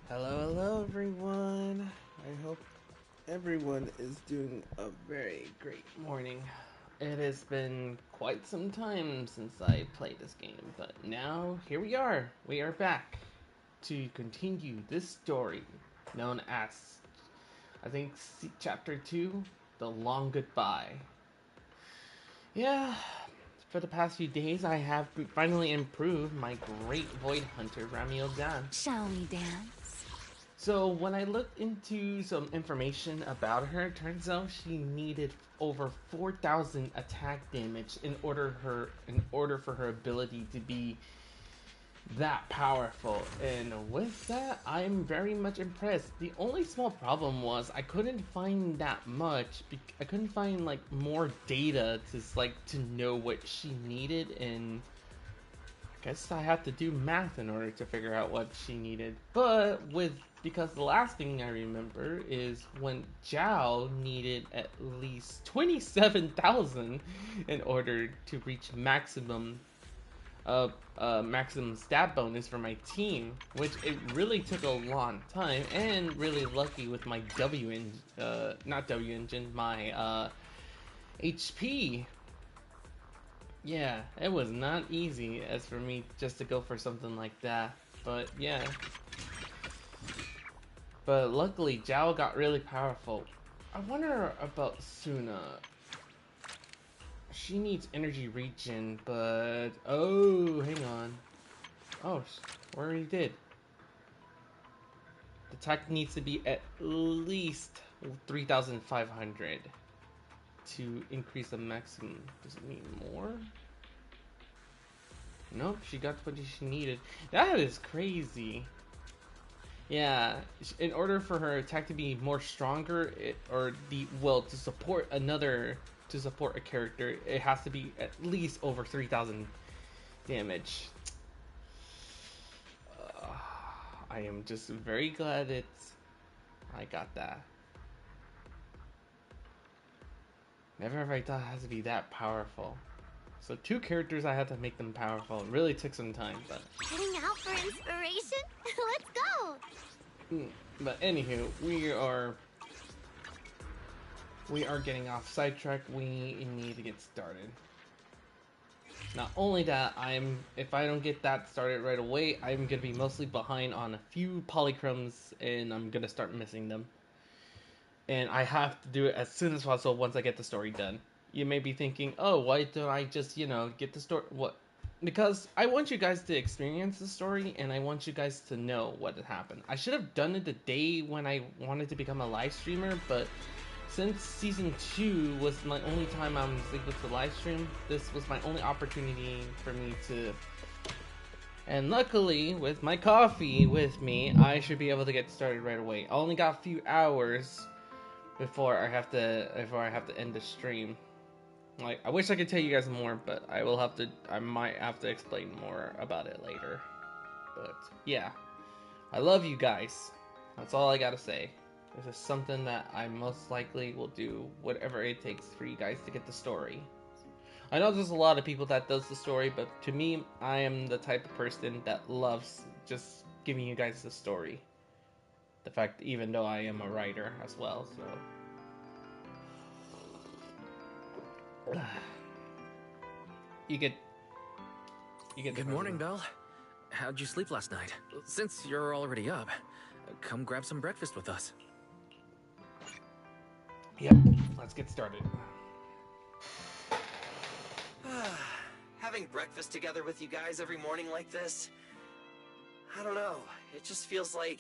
Hello everyone. I hope everyone is doing a very great morning. It has been quite some time since I played this game, but now here we are. We are back to continue this story known as, I think, Chapter 2, The Long Goodbye. Yeah, for the past few days I have finally improved my great Void Hunter Ramiel Dan. Shall we dance? So when I looked into some information about her, it turns out she needed over 4,000 attack damage in order for her ability to be that powerful. And with that, I'm very much impressed. The only small problem was I couldn't find that much. I couldn't find like more data to know what she needed, and guess I have to do math in order to figure out what she needed. Because the last thing I remember is when Zhao needed at least 27,000 in order to reach maximum stat bonus for my team, which it really took a long time, and really lucky with my not W engine, my HP. Yeah, it was not easy as for me just to go for something like that. But yeah. But luckily, Zhao got really powerful. I wonder about Suna. She needs energy regen, but... Oh, hang on. Oh, we already did. The attack needs to be at least 3,500 to increase the maximum. Does it need more? Nope, she got what she needed. That is crazy. Yeah, in order for her attack to be more stronger, to support a character, it has to be at least over 3,000 damage. Uh, I am just very glad I got that. Never have I thought it has to be that powerful. So 2 characters, I had to make them powerful. It really took some time, but... Heading out for inspiration? Let's go! But anywho, we are getting off sidetrack. We need to get started. Not only that, if I don't get that started right away, I'm gonna be mostly behind on a few polychromes, and I'm gonna start missing them. And I have to do it as soon as possible once I get the story done. You may be thinking, oh, why don't I just, get the story? What? Because I want you guys to experience the story, and I want you guys to know what had happened. I should have done it the day when I wanted to become a live streamer, but since season 2 was my only time I was able to live stream, this was my only opportunity for me to. And luckily, with my coffee with me, I should be able to get started right away. I only got a few hours before I have to end the stream. Like, I wish I could tell you guys more, but I might have to explain more about it later. But yeah, I love you guys. That's all I gotta say. This is something that I most likely will do whatever it takes for you guys to get the story. I know there's a lot of people that does the story, but to me, I am the type of person that loves just giving you guys the story. The fact, even though I am a writer as well, so. You get. Good morning, Belle. How'd you sleep last night? Since you're already up, come grab some breakfast with us. Yep, let's get started. Having breakfast together with you guys every morning like this, I don't know, it just feels like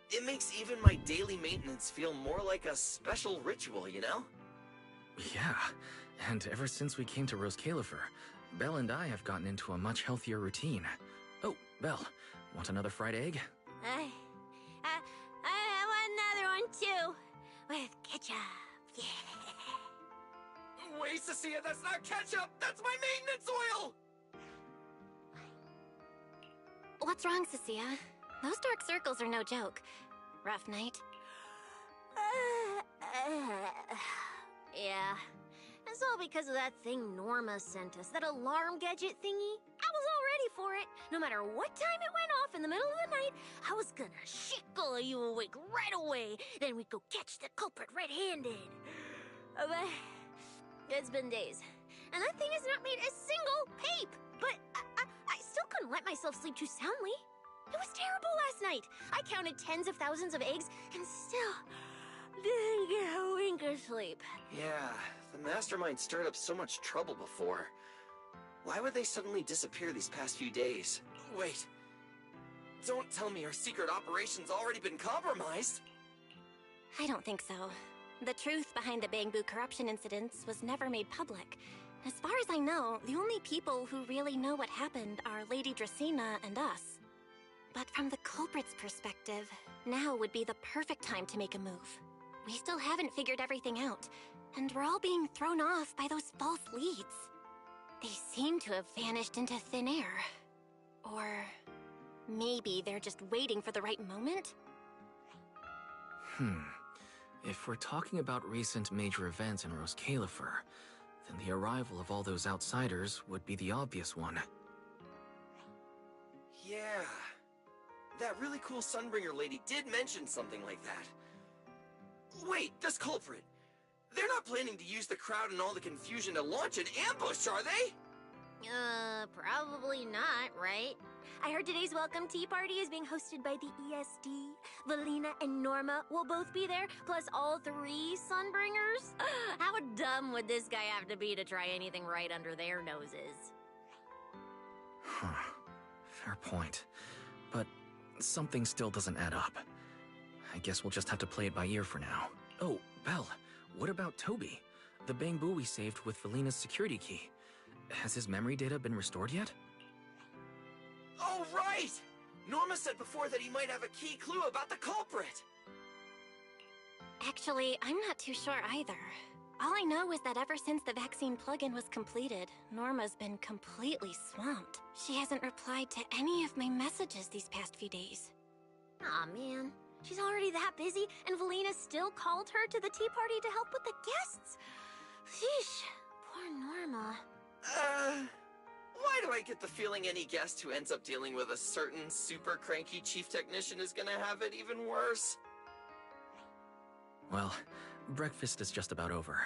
it makes even my daily maintenance feel more like a special ritual, you know? Yeah, and ever since we came to Rose Califer, Belle and I have gotten into a much healthier routine. Oh, Belle, want another fried egg? I want another one too. With ketchup. Yeah. Wait, Cecilia, that's not ketchup! That's my maintenance oil! What's wrong, Cecilia? Those dark circles are no joke. Rough night? Yeah. It's all because of that thing Norma sent us, that alarm gadget thingy. I was all ready for it. No matter what time it went off, off in the middle of the night, I was gonna shake all of you awake right away. Then we'd go catch the culprit red-handed. But it's been days, and that thing has not made a single peep. But I still couldn't let myself sleep too soundly. It was terrible last night. I counted tens of thousands of eggs and still didn't get a wink of sleep. Yeah, the mastermind stirred up so much trouble before. Why would they suddenly disappear these past few days? Wait. Don't tell me our secret operation's already been compromised. I don't think so. The truth behind the Bangbu corruption incidents was never made public. As far as I know, the only people who really know what happened are Lady Dracena and us. But from the culprit's perspective, now would be the perfect time to make a move. We still haven't figured everything out, and we're all being thrown off by those false leads. They seem to have vanished into thin air. Or maybe they're just waiting for the right moment? If we're talking about recent major events in Rose Califer, then the arrival of all those outsiders would be the obvious one. Yeah. That really cool Sunbringer lady did mention something like that. Wait, this culprit! They're not planning to use the crowd and all the confusion to launch an ambush, are they? Probably not, right? I heard today's welcome tea party is being hosted by the ESD. Valina and Norma will both be there, plus all 3 Sunbringers. How dumb would this guy have to be to try anything right under their noses? Fair point. But something still doesn't add up. I guess we'll just have to play it by ear for now. Oh, Belle, what about Toby? The Bangbu we saved with Valina's security key. Has his memory data been restored yet? Oh, right! Norma said before that he might have a key clue about the culprit. Actually, I'm not too sure either. All I know is that ever since the vaccine plugin was completed, Norma's been completely swamped. She hasn't replied to any of my messages these past few days. Aw, man. She's already that busy, and Valina still called her to the tea party to help with the guests. Sheesh, poor Norma. Why do I get the feeling any guest who ends up dealing with a certain super cranky chief technician is gonna have it even worse? Well, breakfast is just about over.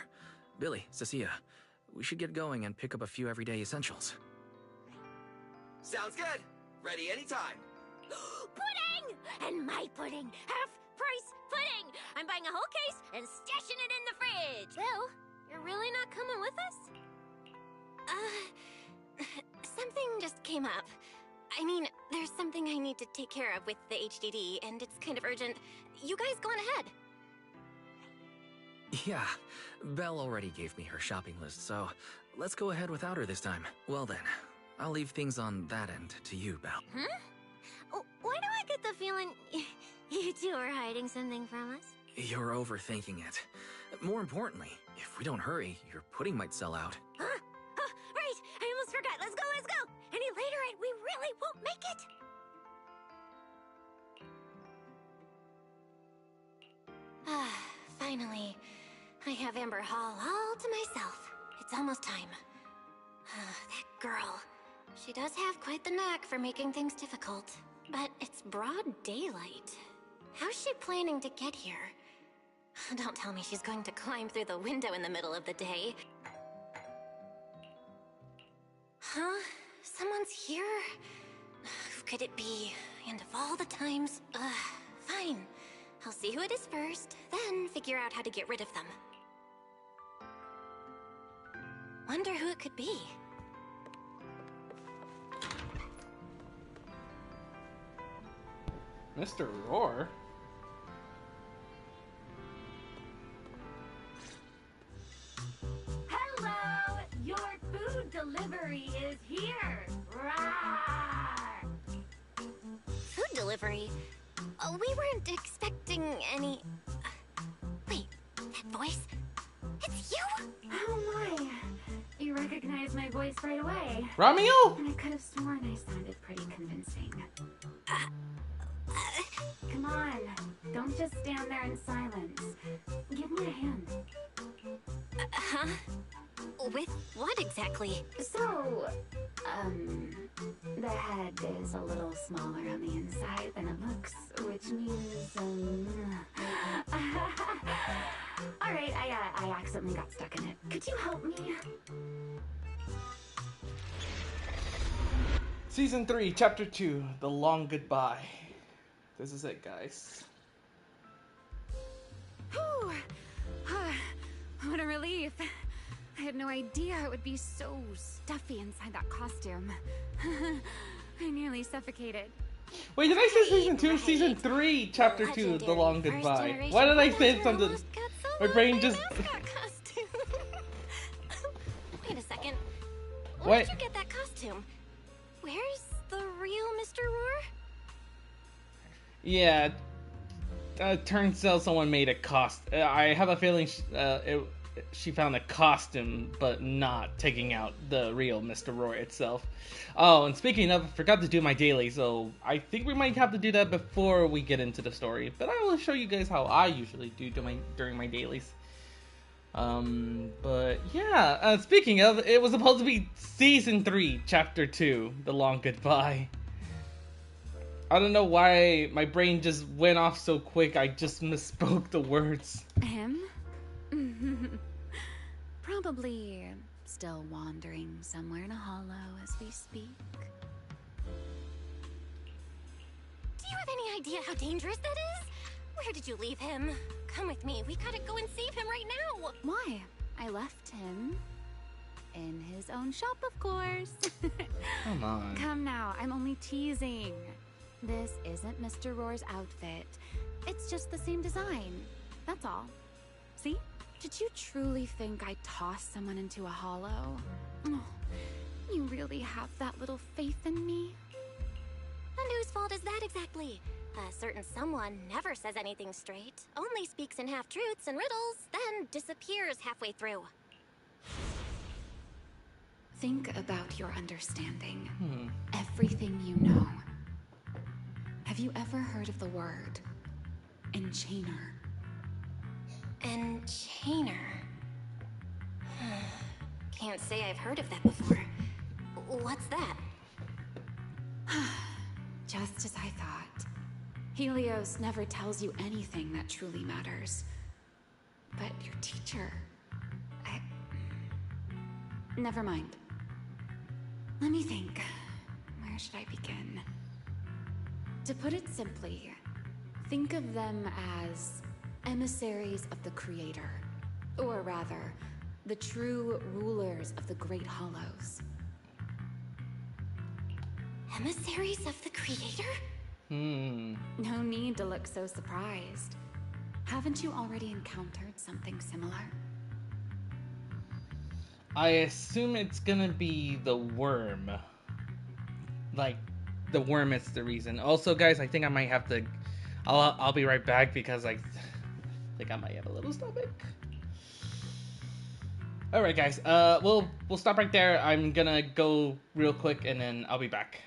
Billy, Cecilia, we should get going and pick up a few everyday essentials. Sounds good. Ready anytime. Pudding! And my pudding! Half-price pudding! I'm buying a whole case and stashing it in the fridge! Bill, you're really not coming with us? Something just came up. I mean, there's something I need to take care of with the HDD, and it's kind of urgent. You guys go on ahead. Yeah, Belle already gave me her shopping list, so let's go ahead without her this time. Well then, I'll leave things on that end to you, Belle. Why do I get the feeling you two are hiding something from us? You're overthinking it. More importantly, if we don't hurry, your pudding might sell out. Huh? Oh, right! I almost forgot. Let's go, let's go! Any later and we really won't make it! Finally, I have Amber Hall all to myself. It's almost time. That girl. She does have quite the knack for making things difficult. But it's broad daylight. How's she planning to get here? Don't tell me she's going to climb through the window in the middle of the day. Huh? Someone's here? Who could it be? And of all the times... fine. I'll see who it is first, then figure out how to get rid of them. Wonder who it could be. Mr. Roar? Hello! Your food delivery is here! Rawr! Food delivery? We weren't expecting any... wait, that voice? It's you? Oh my! You recognized my voice right away. Romeo? And I could have sworn I sounded pretty convincing. Come on, don't just stand there in silence. Give me a hand. Huh? With what exactly? So, the head is a little smaller on the inside than it looks, which means, Alright, I accidentally got stuck in it. Could you help me? Season 3, Chapter 2, The Long Goodbye. This is it, guys. Whew. What a relief. I had no idea it would be so stuffy inside that costume. I nearly suffocated. Wait, did I say Season 2? Right. Season 3, Chapter 2, The Legendary Long first Goodbye. generation Why did I Pokemon say something? almost got My soloed brain by just... mascot costume. Wait a second. What? Where did you get that costume? Where's the real Mr. Roar? Yeah, turns out someone made a I have a feeling she found a costume, but not taking out the real Mr. Roar itself. Oh, and speaking of, I forgot to do my daily, so I think we might have to do that before we get into the story. But I will show you guys how I usually do during my dailies. But yeah, speaking of, it was supposed to be Season 3, Chapter 2, The Long Goodbye. I don't know why my brain just went off so quick, I just misspoke the words. Him? Probably still wandering somewhere in a hollow as we speak. Do you have any idea how dangerous that is? Where did you leave him? Come with me. We gotta go and save him right now. Why? I left him in his own shop, of course. Come on. Come now, I'm only teasing. This isn't Mr. Roar's outfit. It's just the same design. That's all. See? Did you truly think I'd toss someone into a hollow? Oh, you really have that little faith in me? And whose fault is that exactly? A certain someone never says anything straight, only speaks in half-truths and riddles, then disappears halfway through. Think about your understanding. Everything you know. Have you ever heard of the word enchainer? Enchainer. Can't say I've heard of that before. What's that? Just as I thought. Helios never tells you anything that truly matters. But your teacher... Never mind. Let me think. Where should I begin? To put it simply, think of them as emissaries of the Creator. Or rather, the true rulers of the Great Hollows. Emissaries of the Creator? No need to look so surprised. Haven't you already encountered something similar? I assume it's gonna be the worm. Like, the worm is the reason. Also, guys, I think I might have to... I'll be right back because I think I might have a little stomach. Alright, guys. We'll stop right there. I'm gonna go real quick and then I'll be back.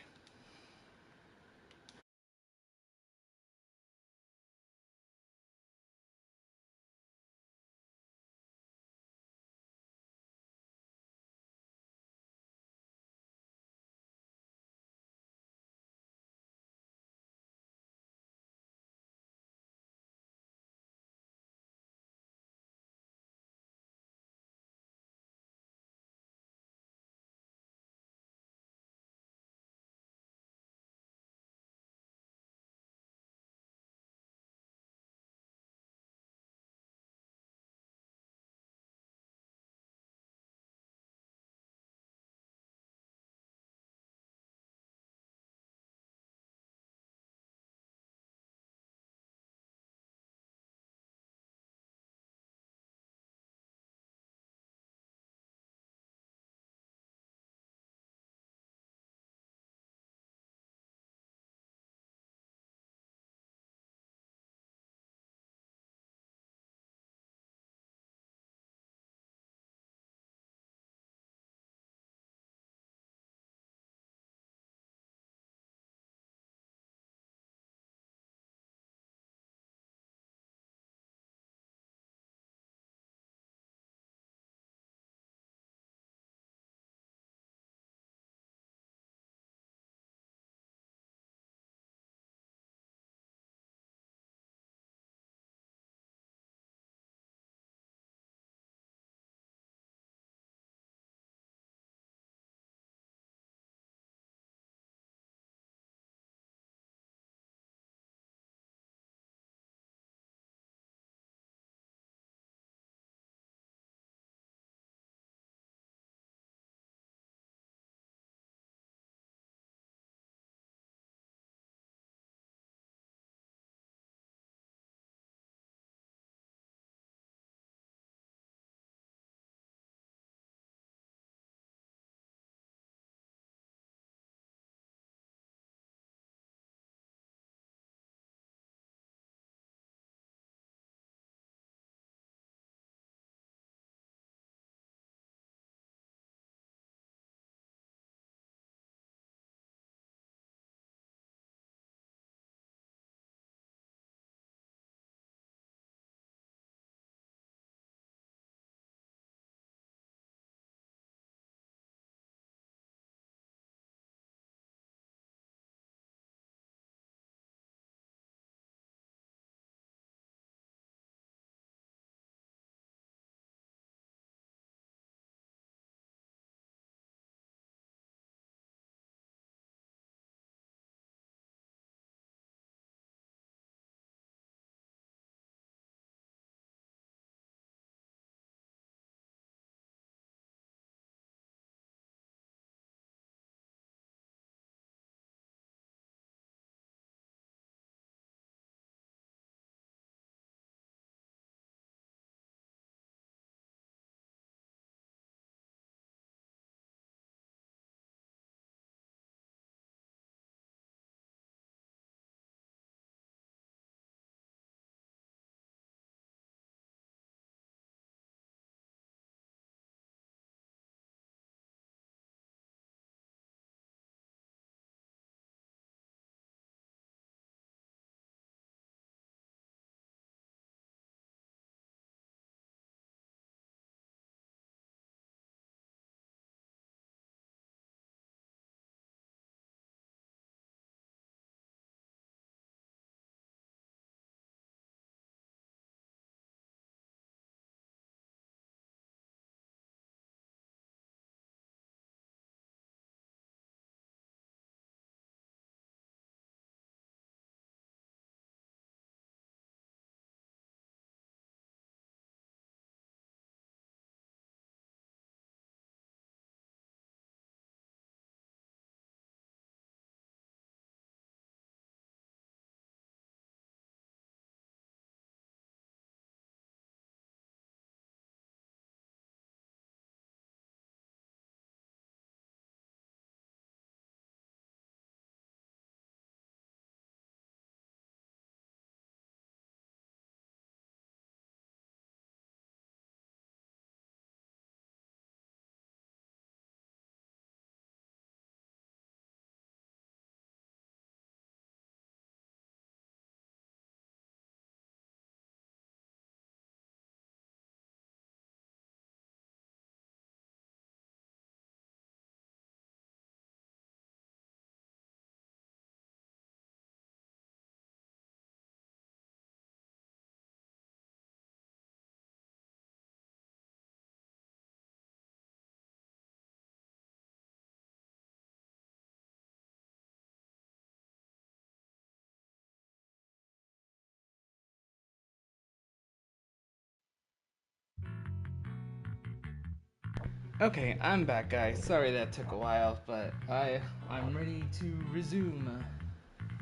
Okay, I'm back, guys. Sorry that took a while, but I'm ready to resume.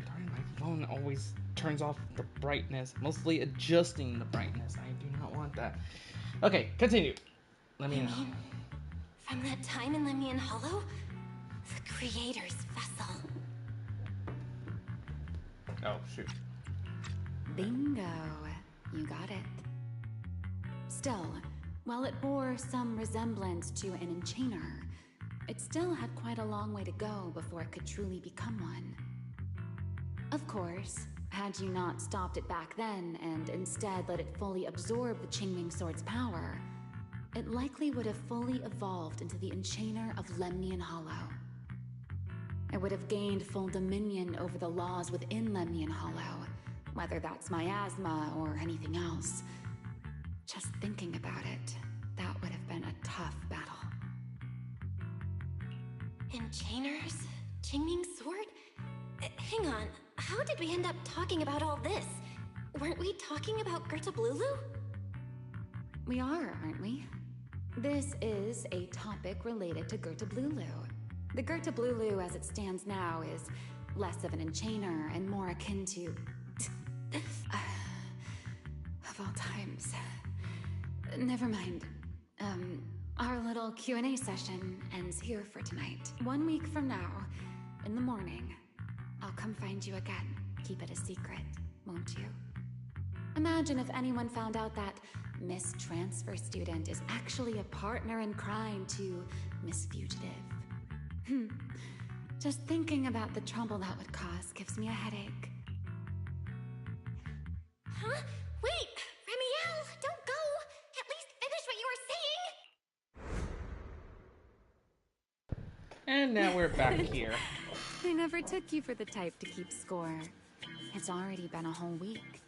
Darn, my phone always turns off the brightness, mostly adjusting the brightness. I do not want that. Okay, continue. Let me You know. mean from that time in Lemnian Hollow? The Creator's vessel. Oh, shoot. Bingo. You got it. Still, while it bore some resemblance to an enchainer, it still had quite a long way to go before it could truly become one. Of course, had you not stopped it back then and instead let it fully absorb the Qingming Sword's power, it likely would have fully evolved into the enchainer of Lemnian Hollow. It would have gained full dominion over the laws within Lemnian Hollow, whether that's miasma or anything else. Just thinking about it, that would have been a tough battle. Enchainers? Qingming Sword? Hang on, how did we end up talking about all this? Weren't we talking about Gerta Blulu? We are, aren't we? This is a topic related to Gerta Blulu. The Gerta Blulu as it stands now is less of an enchainer and more akin to... of all times. Never mind. Our little Q&A session ends here for tonight. 1 week from now, in the morning, I'll come find you again. Keep it a secret, won't you? Imagine if anyone found out that Miss Transfer Student is actually a partner in crime to Miss Fugitive. Just thinking about the trouble that would cause gives me a headache. Huh? Wait! Remiel, don't go! At least finish what you were saying! And now we're back here. I never took you for the type to keep score. It's already been a whole week.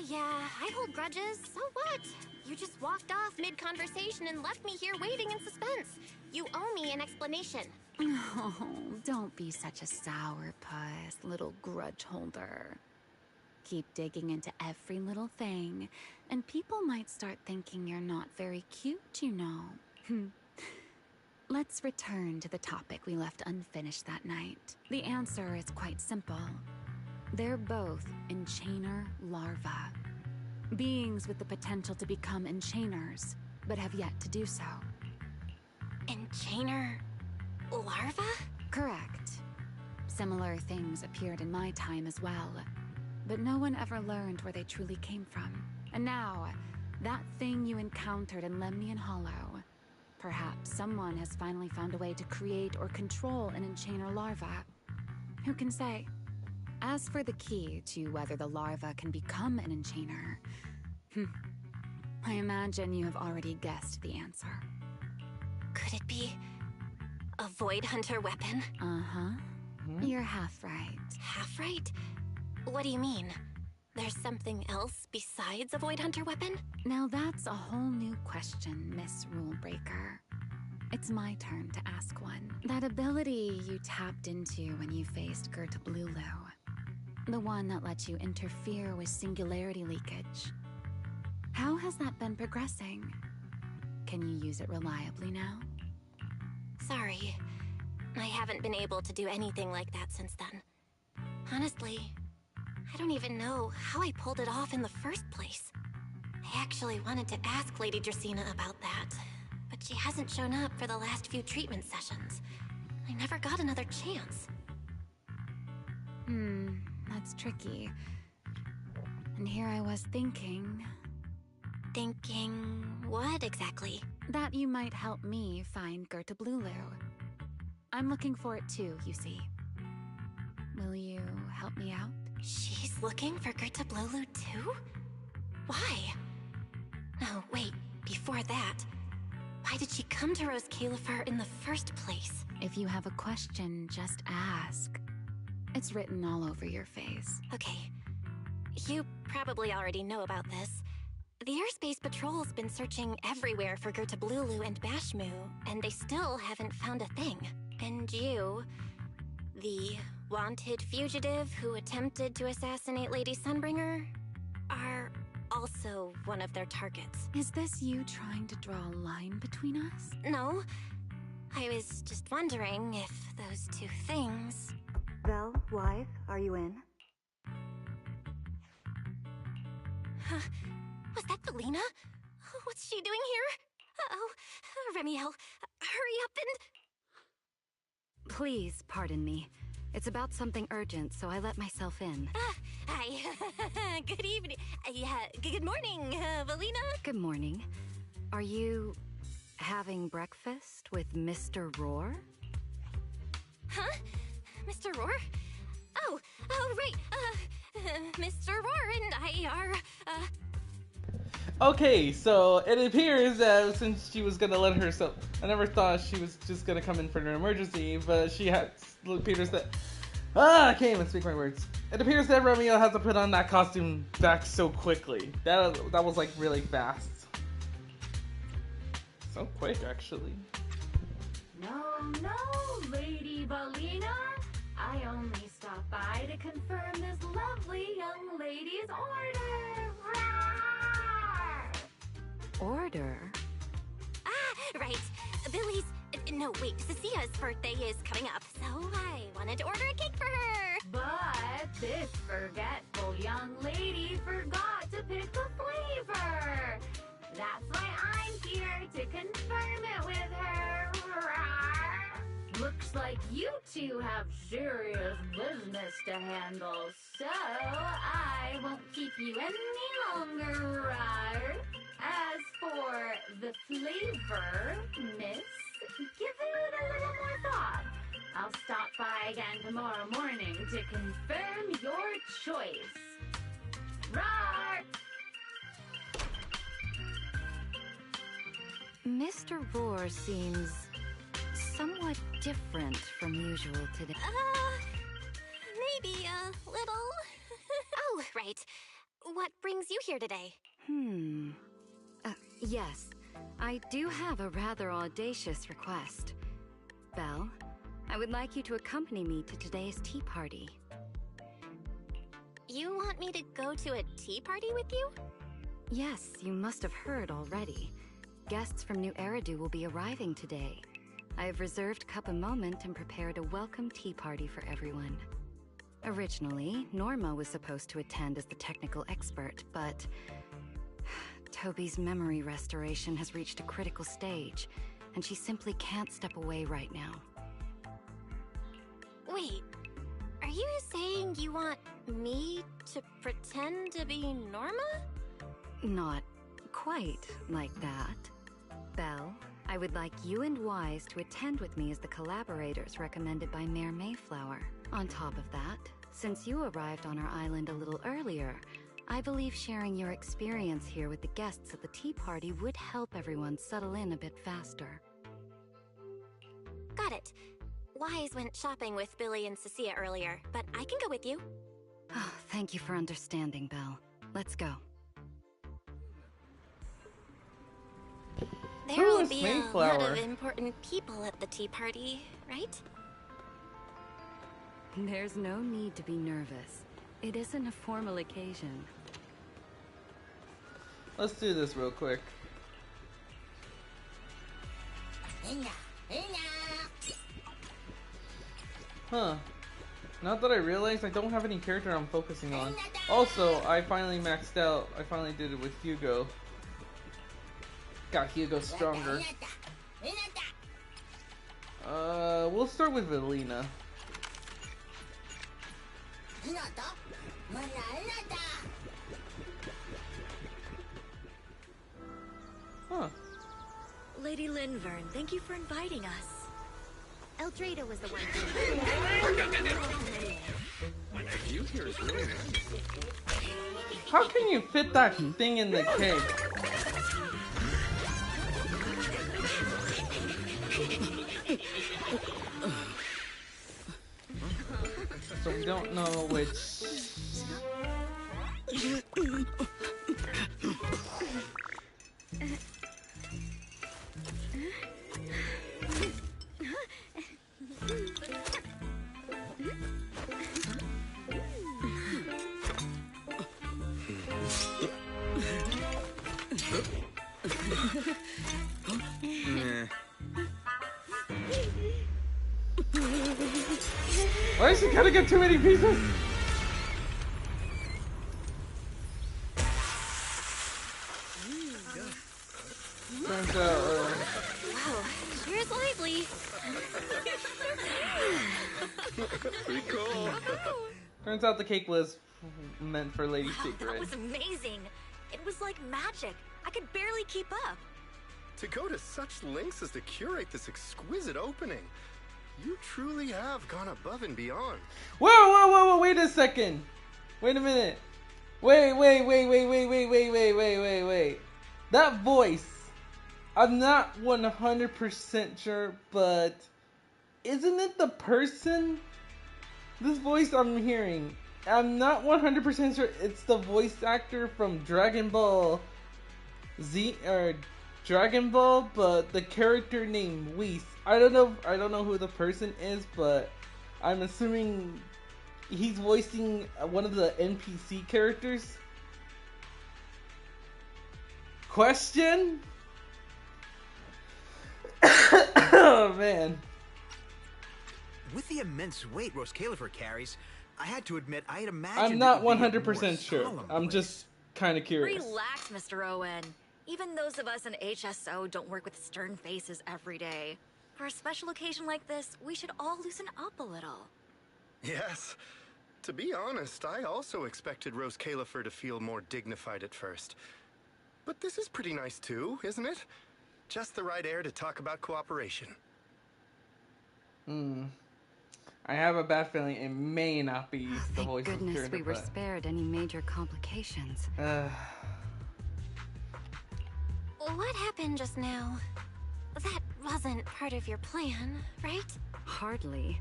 Yeah. I hold grudges. So what? You just walked off mid-conversation and left me here waiting in suspense. You owe me an explanation. Oh, don't be such a sourpuss, little grudge holder. Keep digging into every little thing, and people might start thinking you're not very cute, you know. Let's return to the topic we left unfinished that night. The answer is quite simple. They're both enchainer larvae. Beings with the potential to become enchainers, but have yet to do so. Enchainer... larva? Correct. Similar things appeared in my time as well, but no one ever learned where they truly came from. And now, that thing you encountered in Lemnian Hollow, perhaps someone has finally found a way to create or control an enchainer larva. Who can say? As for the key to whether the larva can become an enchainer, I imagine you have already guessed the answer. Could it be... a Void Hunter weapon? Uh-huh. You're half right. Half right? What do you mean? There's something else besides a Void Hunter weapon? Now that's a whole new question, Miss Rulebreaker. It's my turn to ask one. That ability you tapped into when you faced Gerta Blulu. The one that lets you interfere with singularity leakage. How has that been progressing? Can you use it reliably now? Sorry. I haven't been able to do anything like that since then. Honestly, I don't even know how I pulled it off in the first place. I actually wanted to ask Lady Dracaena about that, but she hasn't shown up for the last few treatment sessions. I never got another chance. That's tricky. And here I was thinking... Thinking... what exactly? that you might help me find Gerta Blulu. I'm looking for it too, you see. Will you help me out? She's looking for Gerta Blulu too? Why? No, wait, before that, why did she come to Rose Califer in the first place? If you have a question, just ask. It's written all over your face. Okay, you probably already know about this. The Airspace Patrol's been searching everywhere for Gerta Blulu and Bashmu, and they still haven't found a thing. And you, the wanted fugitive who attempted to assassinate Lady Sunbringer, are also one of their targets. Is this you trying to draw a line between us? No, I was just wondering if those two things... Belle, wife, are you in? Was that Felina? What's she doing here? Uh-oh. Remiel, hurry up and... Please, pardon me. It's about something urgent, so I let myself in. Hi. Good evening. Good morning, Felina. Good morning. Are you having breakfast with Mr. Roar? Huh? Mr. Roar? Oh, right. Mr. Roar and I are, Okay, so it appears that since she was gonna let herself, I never thought she was just gonna come in for an emergency, but she had, it appears that, I can't even speak my words. It appears that Romeo has to put on that costume back so quickly. That was like really fast. So quick, actually. No, Lady Belina. I only stopped by to confirm this lovely young lady's order. Roar! Order? right. Billy's, no, wait, Cecia's birthday is coming up, so I wanted to order a cake for her. But this forgetful young lady forgot to pick the flavor. That's why I'm here to confirm it with her. Rawr. Looks like you two have serious business to handle, so I won't keep you any longer. Rawr. As for the flavor, miss, give it a little more thought. I'll stop by again tomorrow morning to confirm your choice. Roar! Mr. Roar seems somewhat different from usual today. Maybe a little. Oh, right. What brings you here today? Yes, I do have a rather audacious request. Belle, I would like you to accompany me to today's tea party. You want me to go to a tea party with you? Yes, you must have heard already. Guests from New Eridu will be arriving today. I have reserved Cup a Moment and prepared a welcome tea party for everyone. Originally, Norma was supposed to attend as the technical expert, but Toby's memory restoration has reached a critical stage, and she simply can't step away right now. Wait, are you saying you want me to pretend to be Norma? Not quite like that. Belle, I would like you and Wise to attend with me as the collaborators recommended by Mayor Mayflower. On top of that, since you arrived on our island a little earlier, I believe sharing your experience here with the guests at the tea party would help everyone settle in a bit faster. Got it. Wise went shopping with Billy and Cecia earlier, but I can go with you. Oh, thank you for understanding, Belle. Let's go. There will is be a Mayflower? lot of important people at the tea party, right? There's no need to be nervous. It isn't a formal occasion. Let's do this real quick. Huh. Not that I realized I don't have any character I'm focusing on. Also, I finally maxed out. I finally did it with Hugo. Got Hugo stronger. We'll start with Velina. Huh. Lady Linvern, thank you for inviting us. Eldrada was the one. How can you fit that thing in the cake? So we don't know which. Why does she kind of get too many pieces? Turns out, Wow, sure is lively. Pretty cool. turns out the cake was meant for Lady Wow, Secret. that was amazing. It was like magic. I could barely keep up. To go to such lengths as to curate this exquisite opening, you truly have gone above and beyond. Whoa, wait a second. Wait a minute. Wait. That voice, I'm not 100% sure, but isn't it the person? This voice I'm hearing, I'm not 100% sure it's the voice actor from Dragon Ball Z, or Dragon Ball, but the character named Whis. I don't know who the person is, but I'm assuming he's voicing one of the NPC characters. Question? Oh man. With the immense weight Rose Califer carries, I had to admit I had imagined I'm not it would be a 100% more sure. solemn I'm place. just kind of curious. Relax, Mr. Owen. Even those of us in HSO don't work with stern faces every day. For a special occasion like this, we should all loosen up a little. Yes. To be honest, I also expected Rose Califer to feel more dignified at first. But this is pretty nice too, isn't it? Just the right air to talk about cooperation. I have a bad feeling it may not be the Thank voice of goodness character, we were but spared any major complications. What happened just now? That wasn't part of your plan, right? Hardly.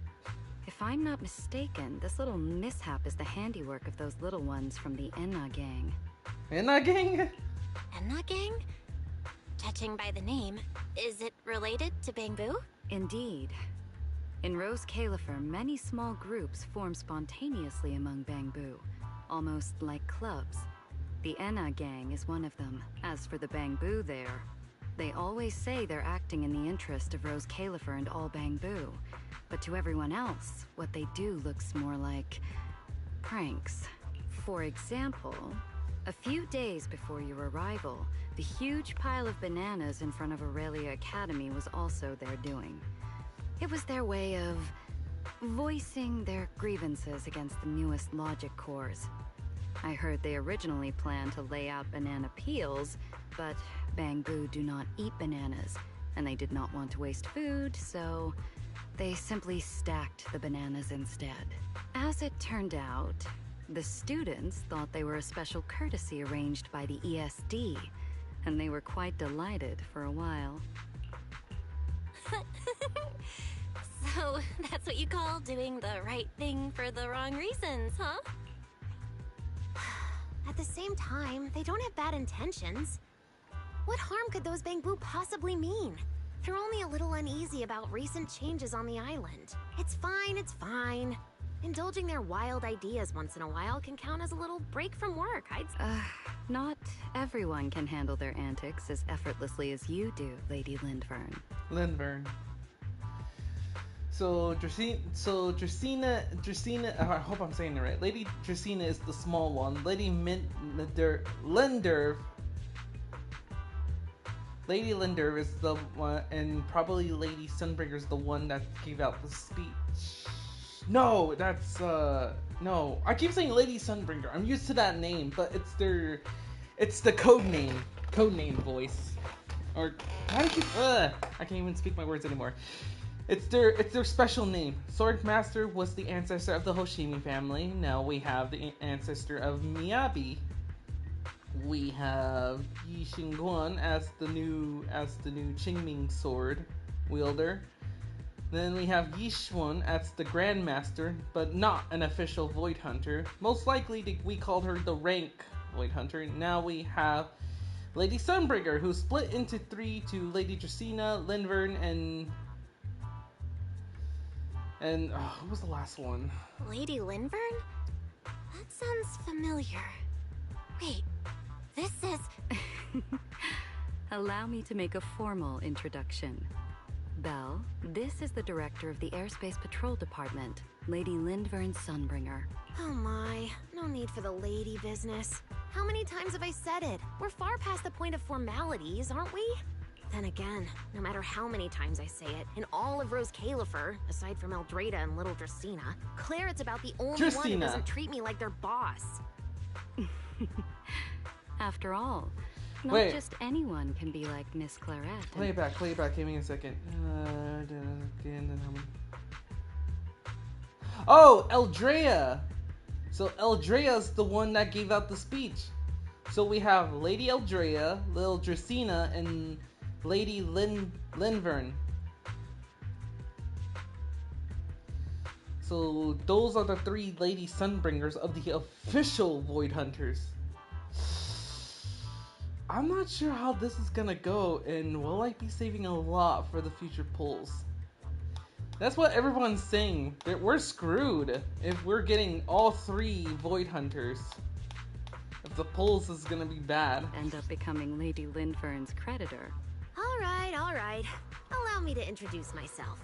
If I'm not mistaken, this little mishap is the handiwork of those little ones from the Enna gang. Enna gang? Enna gang? Judging by the name, is it related to Bangbu? Indeed. In Rose Califer, many small groups form spontaneously among Bangbu, almost like clubs. The Enna gang is one of them. As for the Bangbu there, they always say they're acting in the interest of Rose Califer and all Bangbu. But to everyone else, what they do looks more like pranks. For example, a few days before your arrival, the huge pile of bananas in front of Aurelia Academy was also their doing. It was their way of voicing their grievances against the newest logic cores. I heard they originally planned to lay out banana peels, but Bangbu do not eat bananas, and they did not want to waste food, so they simply stacked the bananas instead. As it turned out, the students thought they were a special courtesy arranged by the ESD, and they were quite delighted for a while. So, that's what you call doing the right thing for the wrong reasons, huh? At the same time, they don't have bad intentions. What harm could those Bangbu possibly mean? They're only a little uneasy about recent changes on the island. It's fine. Indulging their wild ideas once in a while can count as a little break from work, I'd say. Not everyone can handle their antics as effortlessly as you do, Lady Lindvern. Lindvern. So Dracena, I hope I'm saying it right. Lady Dracena is the small one. Lady Linderv is the one, and probably Lady Sunbreaker is the one that gave out the speech. No, that's no. I keep saying Lady Sunbreaker. I'm used to that name, but it's the code name voice. Or I can't even speak my words anymore. It's their special name. Swordmaster was the ancestor of the Hoshimi family. Now we have the ancestor of Miyabi. We have Yi Xingguan as the new Qingming sword wielder. Then we have Yi Xuan as the Grandmaster, but not an official Void Hunter. Most likely we called her the rank Void Hunter. Now we have Lady Sunbreaker, who split into three to Lady Dracena, Lindvern, and who was the last one? Lady Lindvern? That sounds familiar. Wait, this is... Allow me to make a formal introduction. Belle, this is the director of the Airspace Patrol Department, Lady Lindvern's Sunbringer. Oh my, no need for the lady business. How many times have I said it? We're far past the point of formalities, aren't we? Then again, no matter how many times I say it, in all of Rose Califer, aside from Eldrada and little Dracena, Claret's about the only one who doesn't treat me like their boss. After all, not just anyone can be like Miss Claret. Play it back, give me a second. Oh, Eldrea! So Eldrea's the one that gave out the speech. So we have Lady Eldrea, Lil Dracena, and Lady Lindvern. So those are the 3 Lady Sunbringers of the official Void Hunters. I'm not sure how this is gonna go, and will I be saving a lot for the future pulls? That's what everyone's saying. That we're screwed if we're getting all 3 Void Hunters. If the pulls is gonna be bad. End up becoming Lady Lindvern's creditor. Alright. Allow me to introduce myself.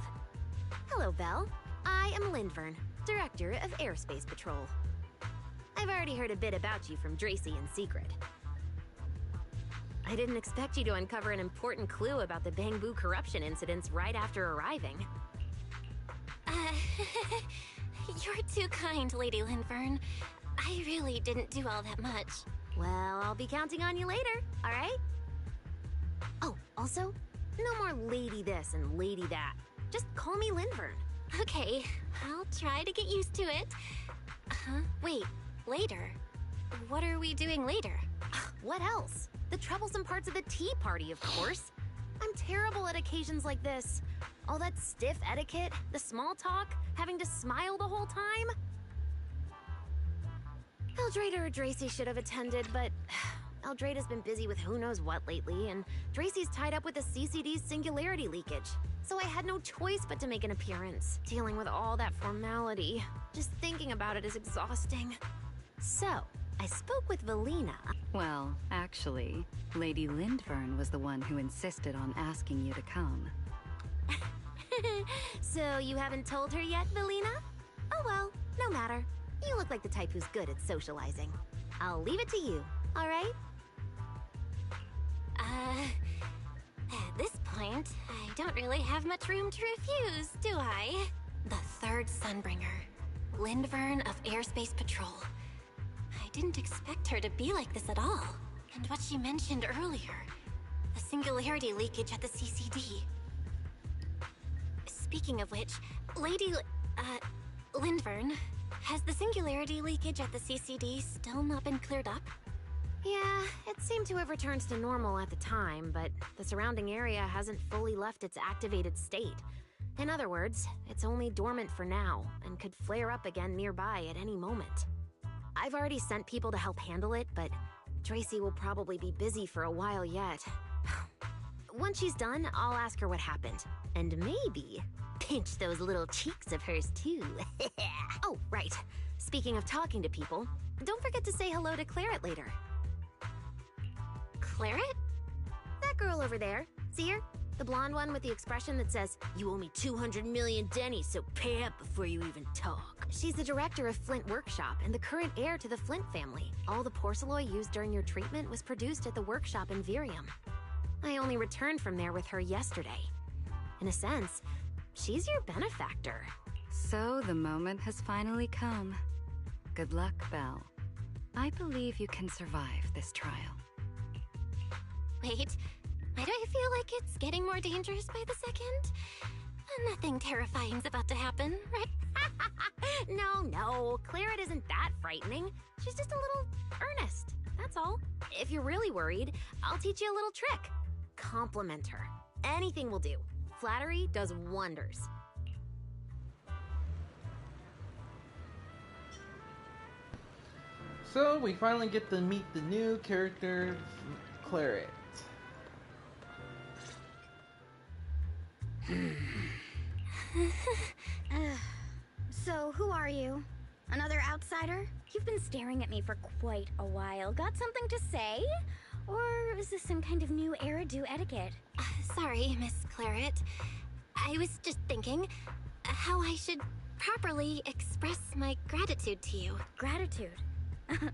Hello, Belle. I am Lindvern, Director of Airspace Patrol. I've already heard a bit about you from Dracy in secret. I didn't expect you to uncover an important clue about the Bangbu corruption incidents right after arriving. You're too kind, Lady Lindvern. I really didn't do all that much. Well, I'll be counting on you later, alright? Oh, also, no more lady this and lady that. Just call me Lindvern. Okay, I'll try to get used to it. Wait, later? What are we doing later? What else? The troublesome parts of the tea party, of course. I'm terrible at occasions like this. All that stiff etiquette, the small talk, having to smile the whole time. Eldrada or Dracy should have attended, but Eldrada's been busy with who knows what lately, and Dracy's tied up with the CCD's singularity leakage. So I had no choice but to make an appearance, dealing with all that formality. Just thinking about it is exhausting. So, I spoke with Valina. Well, actually, Lady Lindvern was the one who insisted on asking you to come. So you haven't told her yet, Valina? Oh well, no matter. You look like the type who's good at socializing. I'll leave it to you, alright? At this point, I don't really have much room to refuse, do I? The 3rd Sunbringer, Lindvern of Airspace Patrol. I didn't expect her to be like this at all. And what she mentioned earlier, the singularity leakage at the CCD. Speaking of which, Lady Lindvern, has the singularity leakage at the CCD still not been cleared up? Yeah, it seemed to have returned to normal at the time, but the surrounding area hasn't fully left its activated state. In other words, it's only dormant for now, and could flare up again nearby at any moment. I've already sent people to help handle it, but Dracy will probably be busy for a while yet. Once she's done, I'll ask her what happened. And maybe pinch those little cheeks of hers too. Oh, right. Speaking of talking to people, don't forget to say hello to Claret later. Claret? That girl over there. See her? The blonde one with the expression that says, "You owe me 200 million dennies, so pay up before you even talk." She's the director of Flint Workshop and the current heir to the Flint family. All the porcelain used during your treatment was produced at the workshop in Virium. I only returned from there with her yesterday. In a sense, she's your benefactor. So the moment has finally come. Good luck, Belle. I believe you can survive this trial. Wait, why do I feel like it's getting more dangerous by the second? Nothing terrifying's about to happen, right? No, Claret isn't that frightening. She's just a little earnest, that's all. If you're really worried, I'll teach you a little trick. Compliment her. Anything will do. Flattery does wonders. So we finally get to meet the new character, Claret. So, who are you? Another outsider? You've been staring at me for quite a while. Got something to say? Or is this some kind of new Eridu etiquette? Sorry, Miss Claret. I was just thinking how I should properly express my gratitude to you. Gratitude?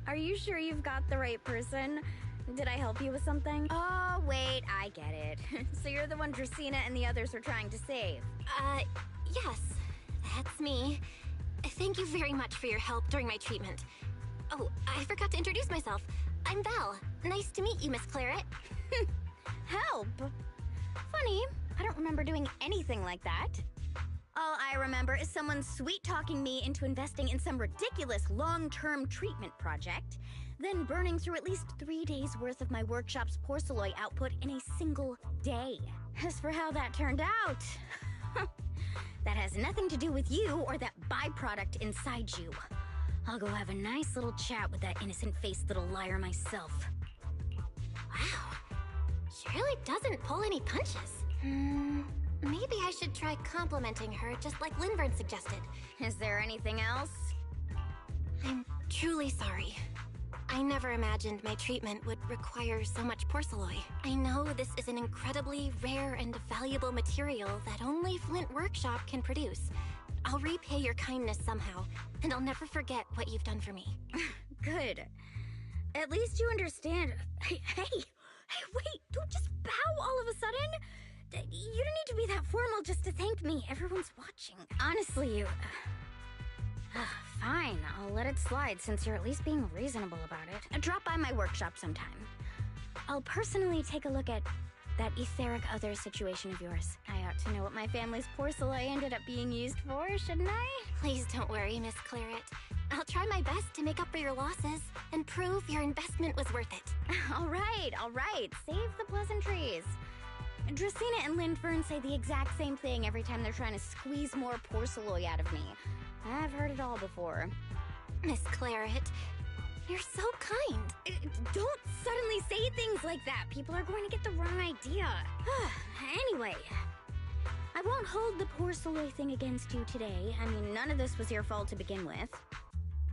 Are you sure you've got the right person? Did I help you with something? Oh, wait, I get it. So you're the one Dracena and the others are trying to save. Yes, that's me. Thank you very much for your help during my treatment. Oh, I forgot to introduce myself. I'm Belle. Nice to meet you, Miss Claret. Help? Funny, I don't remember doing anything like that. All I remember is someone sweet-talking me into investing in some ridiculous long-term treatment project, then burning through at least 3 days' worth of my workshop's porcelain output in a single day. As for how that turned out, that has nothing to do with you or that byproduct inside you. I'll go have a nice little chat with that innocent-faced little liar myself. Wow. She really doesn't pull any punches. Maybe I should try complimenting her just like Linvern suggested. Is there anything else? I'm truly sorry. I never imagined my treatment would require so much porcelain. I know this is an incredibly rare and valuable material that only Flint Workshop can produce. I'll repay your kindness somehow, and I'll never forget what you've done for me. Good. At least you understand. Hey, wait, don't just bow all of a sudden. You don't need to be that formal just to thank me. Everyone's watching. Honestly, you... Fine, I'll let it slide since you're at least being reasonable about it. Drop by my workshop sometime. I'll personally take a look at that etheric other situation of yours. I ought to know what my family's porcelain ended up being used for, shouldn't I? Please don't worry, Miss Claret. I'll try my best to make up for your losses and prove your investment was worth it. All right. Save the pleasantries. Dracena and Linfern say the exact same thing every time they're trying to squeeze more porcelain out of me. I've heard it all before. Miss Claret, you're so kind. Don't suddenly say things like that. People are going to get the wrong idea. Anyway, I won't hold the porcelain thing against you today. I mean, none of this was your fault to begin with.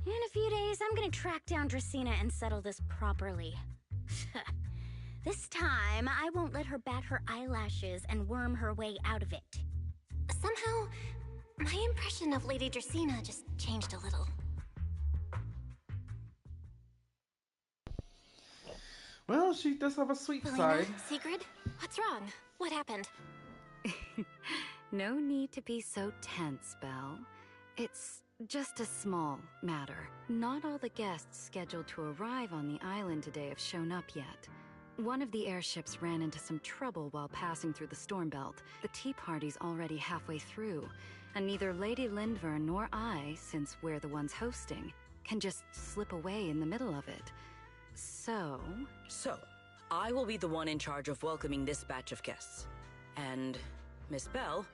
In a few days, I'm gonna track down Dracena and settle this properly. This time, I won't let her bat her eyelashes and worm her way out of it. Somehow, my impression of Lady Dracena just changed a little. Well, she does have a sweet Felina, side. Sigrid, what's wrong? What happened? No need to be so tense, Belle. It's just a small matter. Not all the guests scheduled to arrive on the island today have shown up yet. One of the airships ran into some trouble while passing through the storm belt. The tea party's already halfway through, and neither Lady Linvern nor I, since we're the ones hosting, can just slip away in the middle of it. So, I will be the one in charge of welcoming this batch of guests. And, Miss Belle,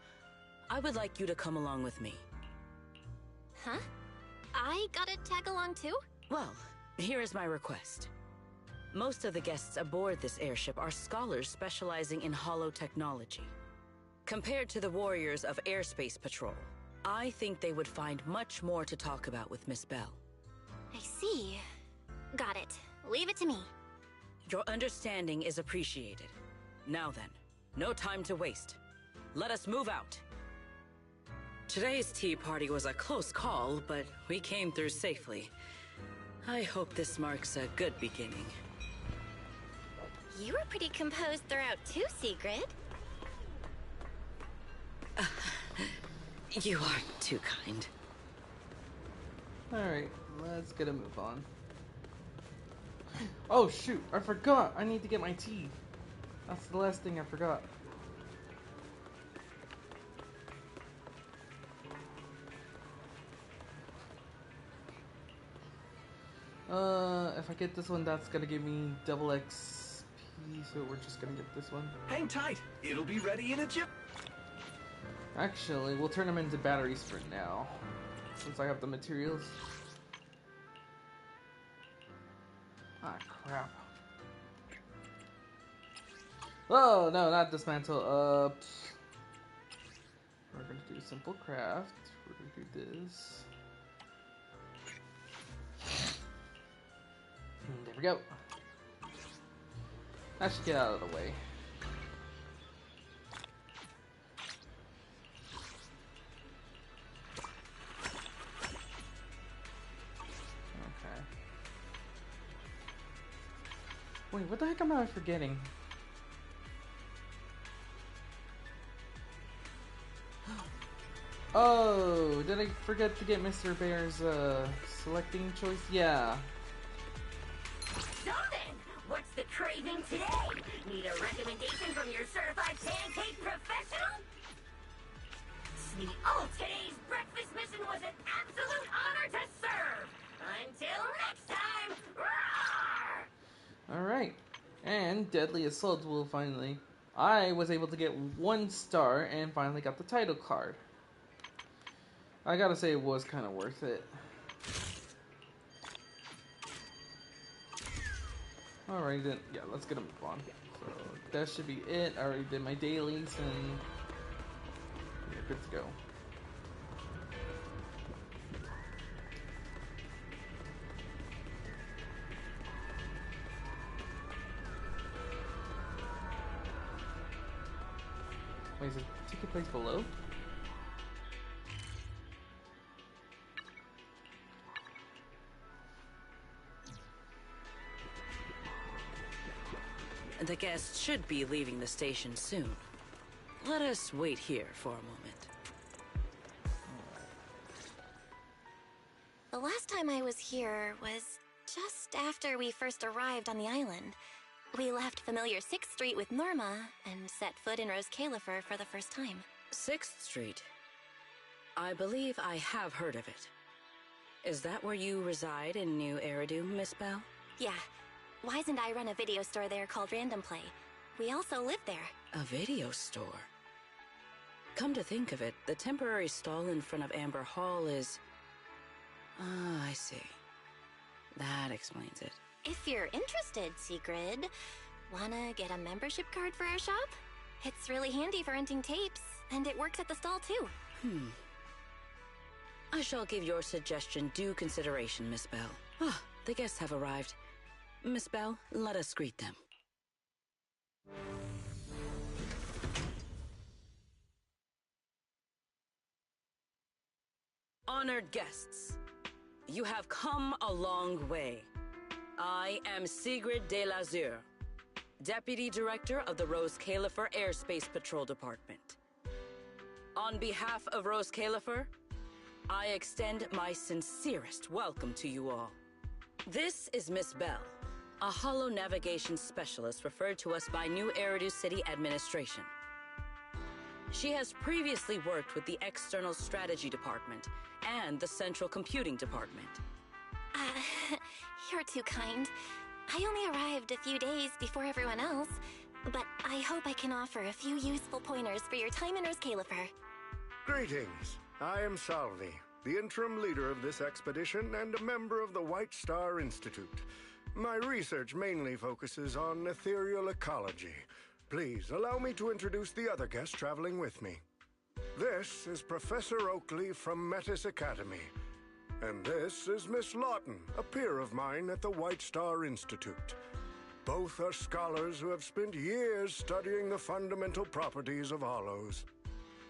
I would like you to come along with me. Huh? I gotta tag along too? Well, here is my request. Most of the guests aboard this airship are scholars specializing in holotechnology. Compared to the warriors of Airspace Patrol, I think they would find much more to talk about with Miss Belle. I see. Got it. Leave it to me. Your understanding is appreciated. Now then, no time to waste. Let us move out. Today's tea party was a close call, but we came through safely. I hope this marks a good beginning. You were pretty composed throughout too, Sigrid. You are too kind. Alright, let's get a move on. Oh shoot, I forgot! I need to get my tea. That's the last thing I forgot. If I get this one, that's gonna give me double XP, so we're just gonna get this one. Hang tight. It'll be ready in a jiff. Actually, we'll turn them into battery sprint now, since I have the materials. Ah, crap. Oh, no, not dismantle. We're gonna do simple craft. We're gonna do this. And there we go. That should get out of the way. Wait, what the heck am I forgetting? Oh, did I forget to get Mr. Bear's selecting choice? Yeah. So then, what's the craving today? Need a recommendation from your certified pancake professional? Today's breakfast mission was an absolute honor to serve! Until next time, roar! Alright. And Deadly Assault will finally... I was able to get 1 star and finally got the title card. I gotta say it was kind of worth it. Alright then, yeah, let's get a move on. So that should be it. I already did my dailies and yeah, good to go. Wait, is it ticket place below? The guests should be leaving the station soon. Let us wait here for a moment. The last time I was here was just after we first arrived on the island. We left familiar 6th Street with Norma and set foot in Rose Califer for the first time. 6th Street? I believe I have heard of it. Is that where you reside in New Eridu, Miss Bell? Yeah. Wise and I run a video store there called Random Play. We also live there. A video store? Come to think of it, the temporary stall in front of Amber Hall is... Ah, I see. That explains it. If you're interested, Sigrid, wanna get a membership card for our shop? It's really handy for renting tapes, and it works at the stall too. I shall give your suggestion due consideration, Miss Bell. Ah, the guests have arrived. Miss Bell, let us greet them. Honored guests, you have come a long way. I am Sigrid de Lazure, Deputy Director of the Rose Califer Airspace Patrol Department. On behalf of Rose Califer, I extend my sincerest welcome to you all. This is Miss Bell, a holo navigation specialist referred to us by New Eridu City Administration. She has previously worked with the External Strategy Department and the Central Computing Department. You're too kind. I only arrived a few days before everyone else, but I hope I can offer a few useful pointers for your time in Rose Califer. Greetings. I am Salvi, the interim leader of this expedition and a member of the White Star Institute. My research mainly focuses on ethereal ecology. Please allow me to introduce the other guest traveling with me. This is Professor Oakley from Metis Academy. And this is Miss Lawton, a peer of mine at the White Star Institute. Both are scholars who have spent years studying the fundamental properties of hollows.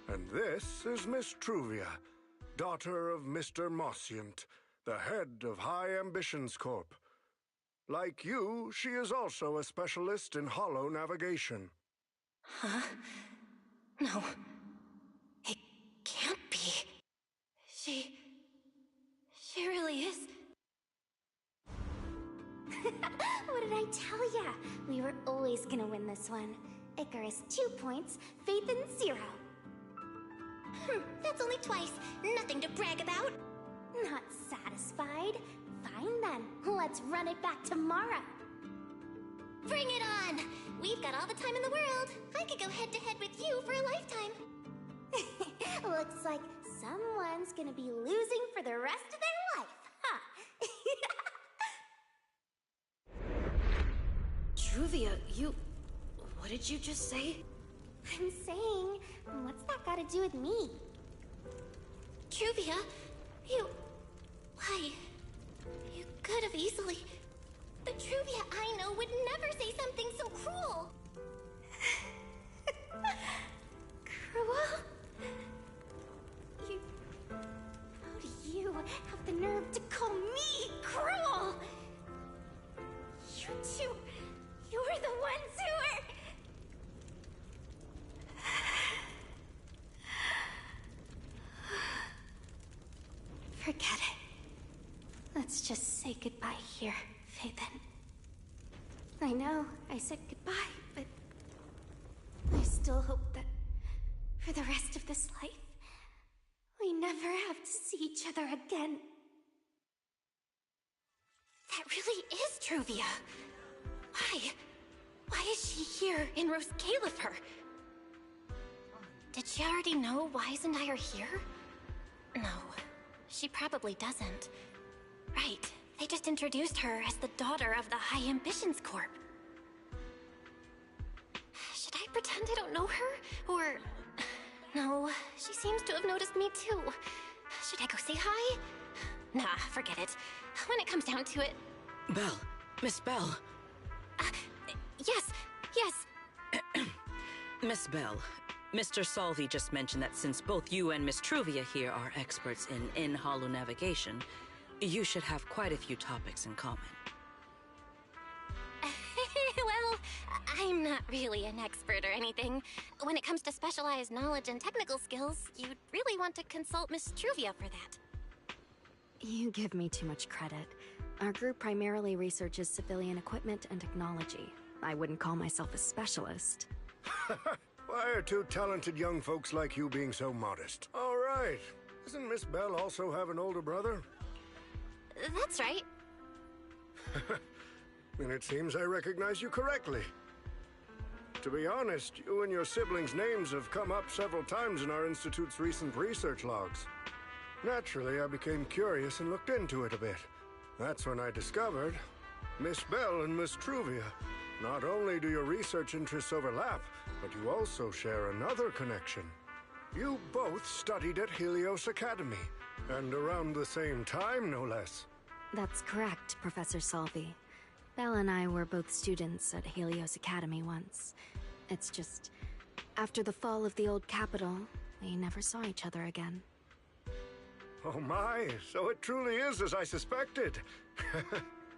And this is Miss Truvia, daughter of Mr. Mossient, the head of High Ambitions Corp. Like you, she is also a specialist in hollow navigation. Huh? No. It can't be. She really is. What did I tell ya? We were always gonna win this one. Icarus 2 points, Faith 0. That's only twice. Nothing to brag about. Not satisfied? Fine then, let's run it back tomorrow. Bring it on! We've got all the time in the world. I could go head to head with you for a lifetime. Looks like someone's gonna be losing for the rest of their life, huh? Truvia, what did you just say? I'm saying, what's that got to do with me? Truvia, why? You could have easily... The Truvia I know would never say something so cruel. Cruel? How do you have the nerve to call me cruel? Forget it. Let's just say goodbye here, Phaethon. I know I said goodbye, but I still hope that for the rest of this life, we never have to see each other again. That really is Truvia. Why? Why is she here in Rose Califer? Did she already know Wise and I are here? No, she probably doesn't. Right, they just introduced her as the daughter of the High Ambitions Corp. Should I pretend I don't know her? Or... No, she seems to have noticed me too. Should I go say hi? Nah, forget it. When it comes down to it... Belle. Miss Belle. Yes. Miss Belle, Mr. Salvi just mentioned that since both you and Miss Truvia here are experts in hollow navigation, you should have quite a few topics in common. Well, I'm not really an expert or anything. When it comes to specialized knowledge and technical skills, you'd really want to consult Miss Truvia for that. You give me too much credit. Our group primarily researches civilian equipment and technology. I wouldn't call myself a specialist. Why are two talented young folks like you being so modest? All right. Doesn't Miss Belle also have an older brother? That's right. Then it seems I recognize you correctly. To be honest, you and your siblings' names have come up several times in our Institute's recent research logs. Naturally, I became curious and looked into it a bit. That's when I discovered Miss Belle and Miss Truvia. Not only do your research interests overlap, but you also share another connection. You both studied at Helios Academy, and around the same time, no less. That's correct, Professor Salvi. Belle and I were both students at Helios Academy once. It's just, after the fall of the old capital, we never saw each other again. Oh my, so it truly is as I suspected.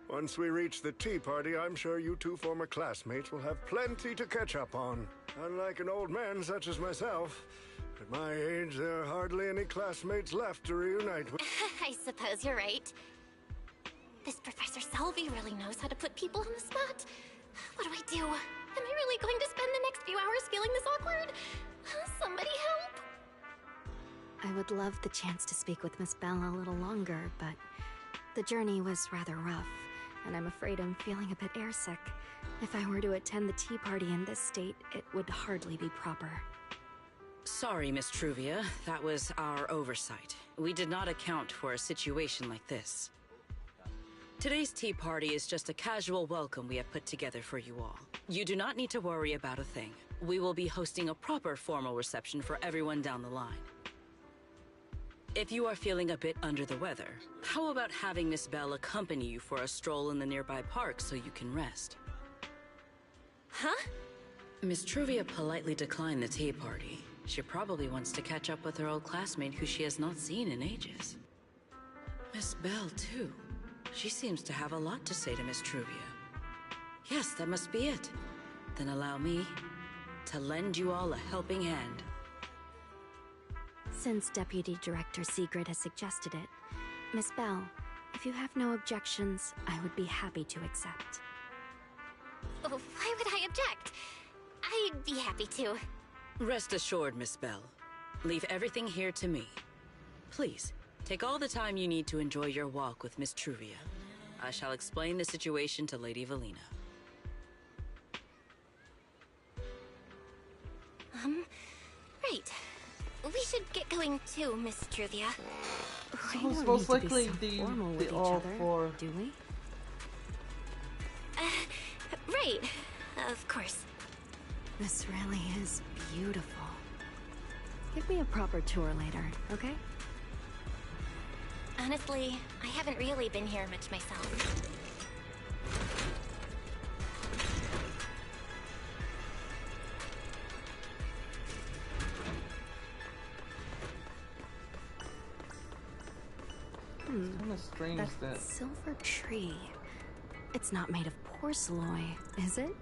Once we reach the tea party, I'm sure you two former classmates will have plenty to catch up on. Unlike an old man such as myself, at my age, there are hardly any classmates left to reunite with. I suppose you're right. This Professor Salvi really knows how to put people on the spot. What do I do? Am I really going to spend the next few hours feeling this awkward? Somebody help! I would love the chance to speak with Miss Belle a little longer, but the journey was rather rough, and I'm afraid I'm feeling a bit airsick. If I were to attend the tea party in this state, it would hardly be proper. Sorry, Miss Truvia. That was our oversight. We did not account for a situation like this. Today's tea party is just a casual welcome we have put together for you all. You do not need to worry about a thing. We will be hosting a proper formal reception for everyone down the line. If you are feeling a bit under the weather, how about having Miss Belle accompany you for a stroll in the nearby park so you can rest? Huh? Miss Truvia politely declined the tea party. She probably wants to catch up with her old classmate who she has not seen in ages. Miss Belle, too. She seems to have a lot to say to Miss Truvia. Yes, that must be it. Then allow me to lend you all a helping hand. Since Deputy Director Sigrid has suggested it, Miss Belle, if you have no objections, I would be happy to accept. Oh, why would I object? I'd be happy to. Rest assured, Miss Belle. Leave everything here to me. Please, take all the time you need to enjoy your walk with Miss Truvia. I shall explain the situation to Lady Valina. Right. We should get going too, Miss Truvia. We don't most need to likely be so formal with each all other, four. do we? Right. Of course. This really is beautiful. Give me a proper tour later, okay? Honestly, I haven't really been here much myself. It's kind of strange that silver tree. It's not made of porcelain, is it?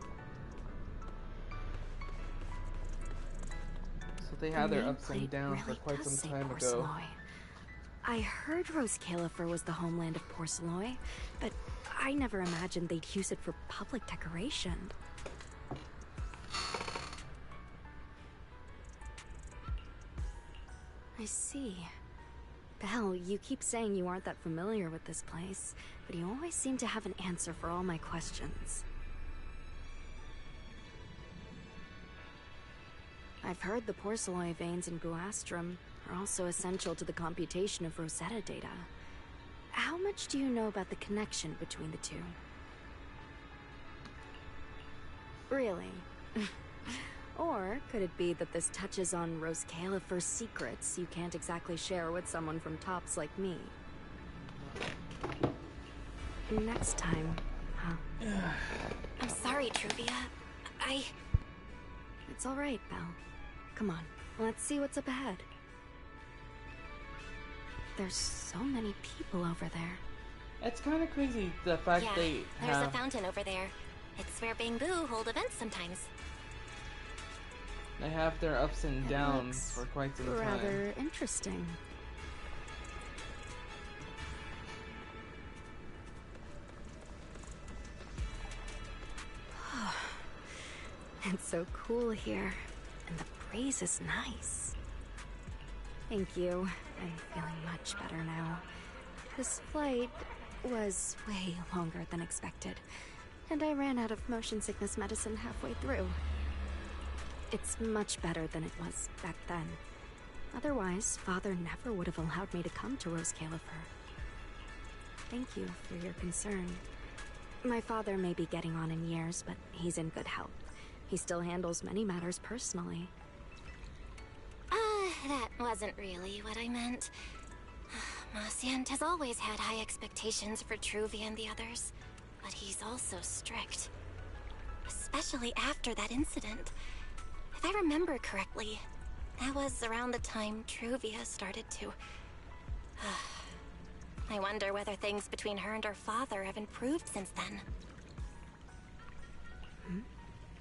so they had their ups and downs for quite some time ago. I heard Rose Califer was the homeland of Porceloy, but I never imagined they'd use it for public decoration. I see. Belle, you keep saying you aren't that familiar with this place, but you always seem to have an answer for all my questions. I've heard the Porceloy veins in Buastrum are also essential to the computation of Rosetta data. How much do you know about the connection between the two? Really? Or could it be that this touches on Rose Califer's secrets you can't exactly share with someone from Tops like me? Next time, huh? I'm sorry, Truvia. It's all right, Belle. Come on, let's see what's up ahead. There's so many people over there. It's kind of crazy, the fact they there's have... a fountain over there. It's where Bangbu hold events sometimes. They have their ups and downs for quite some time. Rather interesting. It's so cool here, and the breeze is nice. Thank you. I'm feeling much better now. This flight was way longer than expected, and I ran out of motion sickness medicine halfway through. It's much better than it was back then. Otherwise, Father never would have allowed me to come to Rose Califer. Thank you for your concern. My father may be getting on in years, but he's in good health. He still handles many matters personally. That wasn't really what I meant. Marciant has always had high expectations for Truvia and the others, but he's also strict. Especially after that incident. If I remember correctly, that was around the time Truvia started to... I wonder whether things between her and her father have improved since then.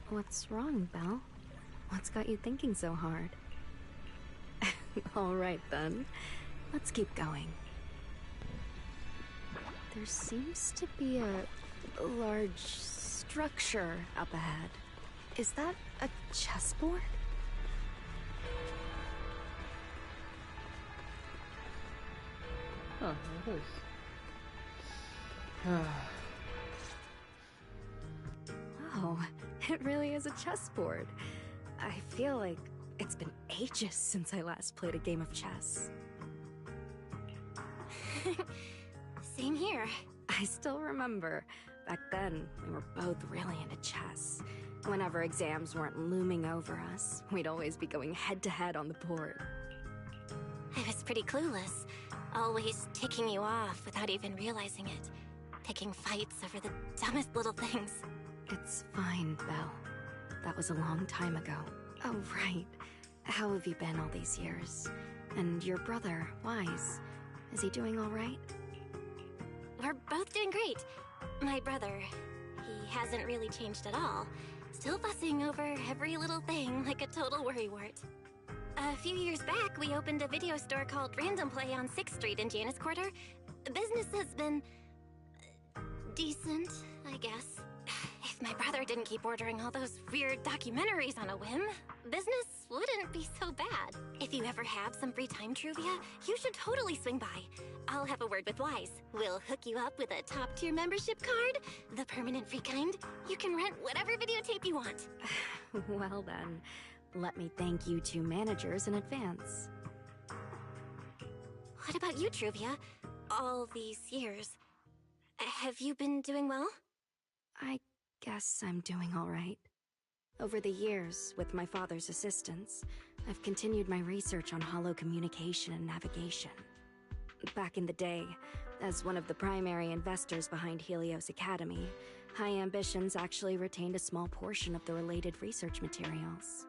What's wrong, Belle? What's got you thinking so hard? All right, then. Let's keep going. There seems to be a large structure up ahead. Is that a chessboard? Huh, it is. Oh, it really is a chessboard. I feel like it's been ages since I last played a game of chess. Same here. I still remember. Back then, we were both really into chess. Whenever exams weren't looming over us, we'd always be going head-to-head on the board. I was pretty clueless. Always ticking you off without even realizing it. Picking fights over the dumbest little things. It's fine, Belle. That was a long time ago. Oh, right. How have you been all these years? And your brother, Wise, is he doing all right? We're both doing great. My brother, he hasn't really changed at all. Still fussing over every little thing like a total worrywart. A few years back, we opened a video store called Random Play on 6th Street in Janus Quarter. Business has been... decent, I guess. If my brother didn't keep ordering all those weird documentaries on a whim, business wouldn't be so bad. If you ever have some free time, Truvia, you should totally swing by. I'll have a word with Wise. We'll hook you up with a top-tier membership card, the permanent free kind. You can rent whatever videotape you want. Well then, let me thank you two managers in advance. What about you, Truvia? All these years. Have you been doing well? I guess I'm doing all right. Over the years, with my father's assistance, I've continued my research on holo communication and navigation. Back in the day, as one of the primary investors behind Helios Academy, High Ambitions actually retained a small portion of the related research materials.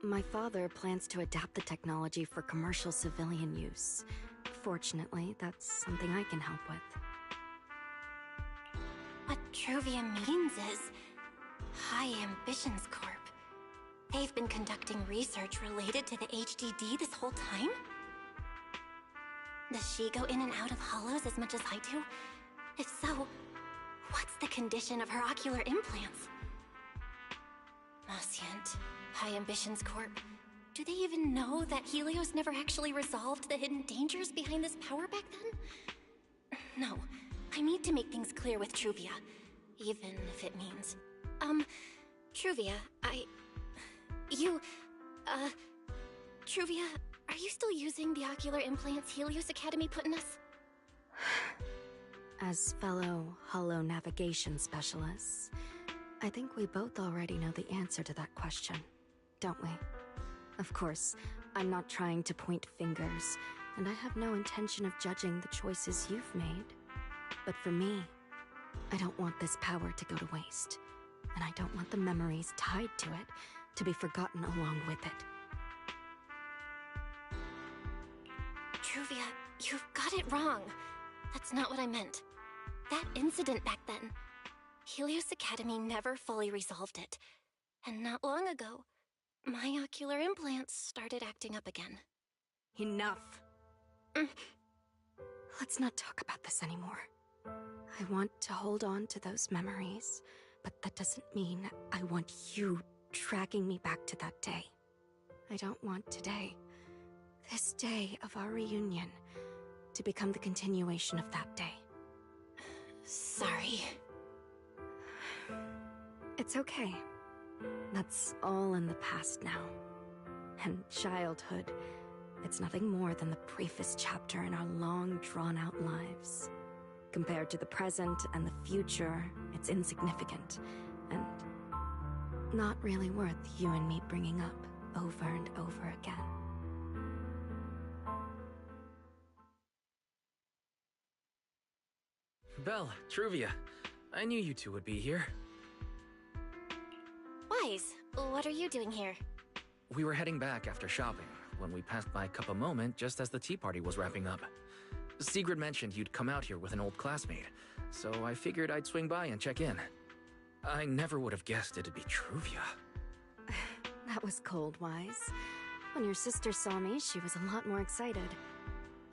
My father plans to adapt the technology for commercial civilian use. Fortunately, that's something I can help with. What Truvia means is High Ambitions Corp. They've been conducting research related to the HDD this whole time? Does she go in and out of hollows as much as I do? If so, what's the condition of her ocular implants? Oscient, High Ambitions Corp. Do they even know that Helios never actually resolved the hidden dangers behind this power back then? No, I need to make things clear with Truvia, even if it means... Truvia, Truvia, are you still using the ocular implants Helios Academy put in us? As fellow hollow navigation specialists, I think we both already know the answer to that question, don't we? Of course, I'm not trying to point fingers, and I have no intention of judging the choices you've made. But for me, I don't want this power to go to waste, and I don't want the memories tied to it to be forgotten along with it. Truvia, you've got it wrong. That's not what I meant. That incident back then, Helios Academy never fully resolved it. And not long ago, my ocular implants started acting up again. Enough! Let's not talk about this anymore. I want to hold on to those memories, but that doesn't mean I want you dragging me back to that day. I don't want today, this day of our reunion, to become the continuation of that day. Sorry. It's okay. That's all in the past now. And childhood, it's nothing more than the briefest chapter in our long, drawn-out lives. Compared to the present and the future, it's insignificant, and not really worth you and me bringing up over and over again. Belle, Truvia, I knew you two would be here. Wise, what are you doing here? We were heading back after shopping when we passed by Cup a Moment just as the tea party was wrapping up. Sigrid mentioned you'd come out here with an old classmate, so I figured I'd swing by and check in. I never would have guessed it'd be Truvia. That was cold, Wise. When your sister saw me, she was a lot more excited.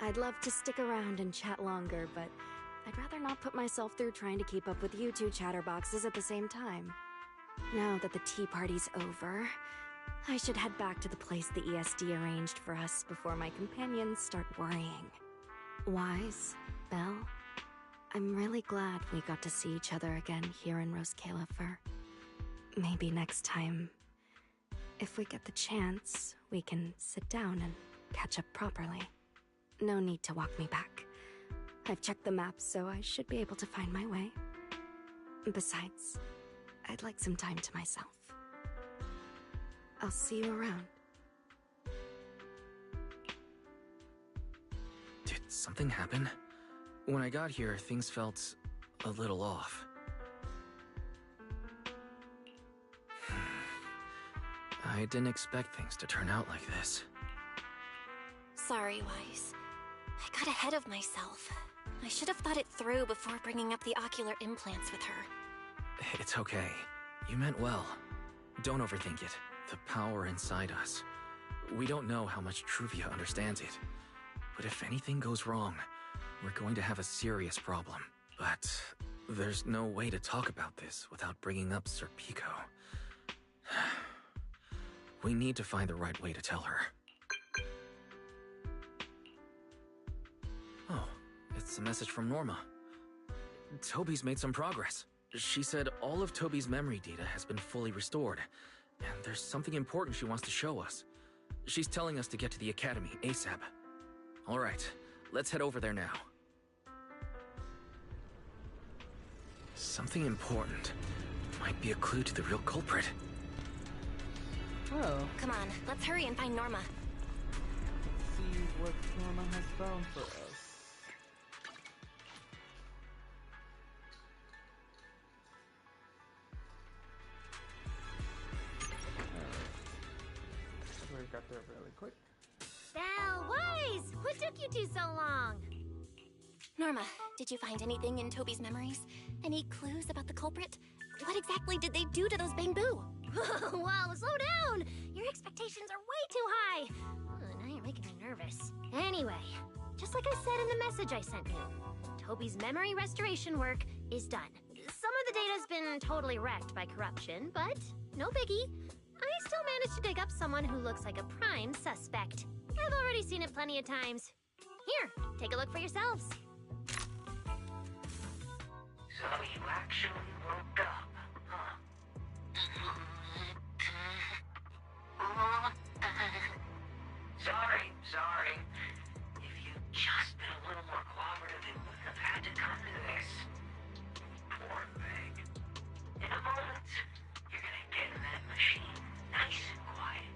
I'd love to stick around and chat longer, but I'd rather not put myself through trying to keep up with you two chatterboxes at the same time. Now that the tea party's over, I should head back to the place the ESD arranged for us before my companions start worrying. Wise, Belle, I'm really glad we got to see each other again here in Rose Califer. Maybe next time, if we get the chance, we can sit down and catch up properly. No need to walk me back. I've checked the map, so I should be able to find my way. Besides, I'd like some time to myself. I'll see you around. Did something happen? When I got here, things felt a little off. I didn't expect things to turn out like this. Sorry, Wise. I got ahead of myself. I should have thought it through before bringing up the ocular implants with her. It's okay. You meant well. Don't overthink it. The power inside us. We don't know how much Truvia understands it. But if anything goes wrong, we're going to have a serious problem. But there's no way to talk about this without bringing up Sir Pico. We need to find the right way to tell her. Oh, it's a message from Norma. Toby's made some progress. She said all of Toby's memory data has been fully restored, and there's something important she wants to show us. She's telling us to get to the academy ASAP. All right, let's head over there now. Something important. Might be a clue to the real culprit. Oh. Come on, let's hurry and find Norma. Let's see what Norma has found for us. We got there really quick. Belle, Wise! What took you two so long? Norma, did you find anything in Toby's memories? Any clues about the culprit? What exactly did they do to those Bangbu? Whoa, slow down! Your expectations are way too high! Now you're making me nervous. Anyway, Just like I said in the message I sent you, Toby's memory restoration work is done. Some of the data's been totally wrecked by corruption, but no biggie. I still managed to dig up someone who looks like a prime suspect. I've already seen it plenty of times. Here, take a look for yourselves. So you actually woke up, huh? Sorry. If you'd just been a little more cooperative, it wouldn't have had to come to this. Poor thing. In a moment, you're gonna get in that machine, nice and quiet.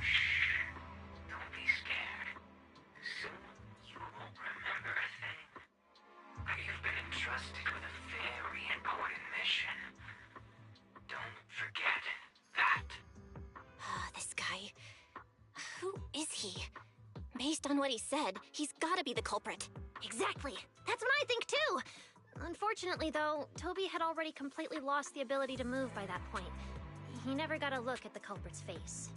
Shh. Don't be scared. Soon, you won't remember a thing. But you've been entrusted with a very important mission. Don't forget that. This guy. Who is he? Based on what he said, he's gotta be the culprit. Exactly. That's what I think too. Unfortunately, though, Toby had already completely lost the ability to move by that point. He never got a look at the culprit's face.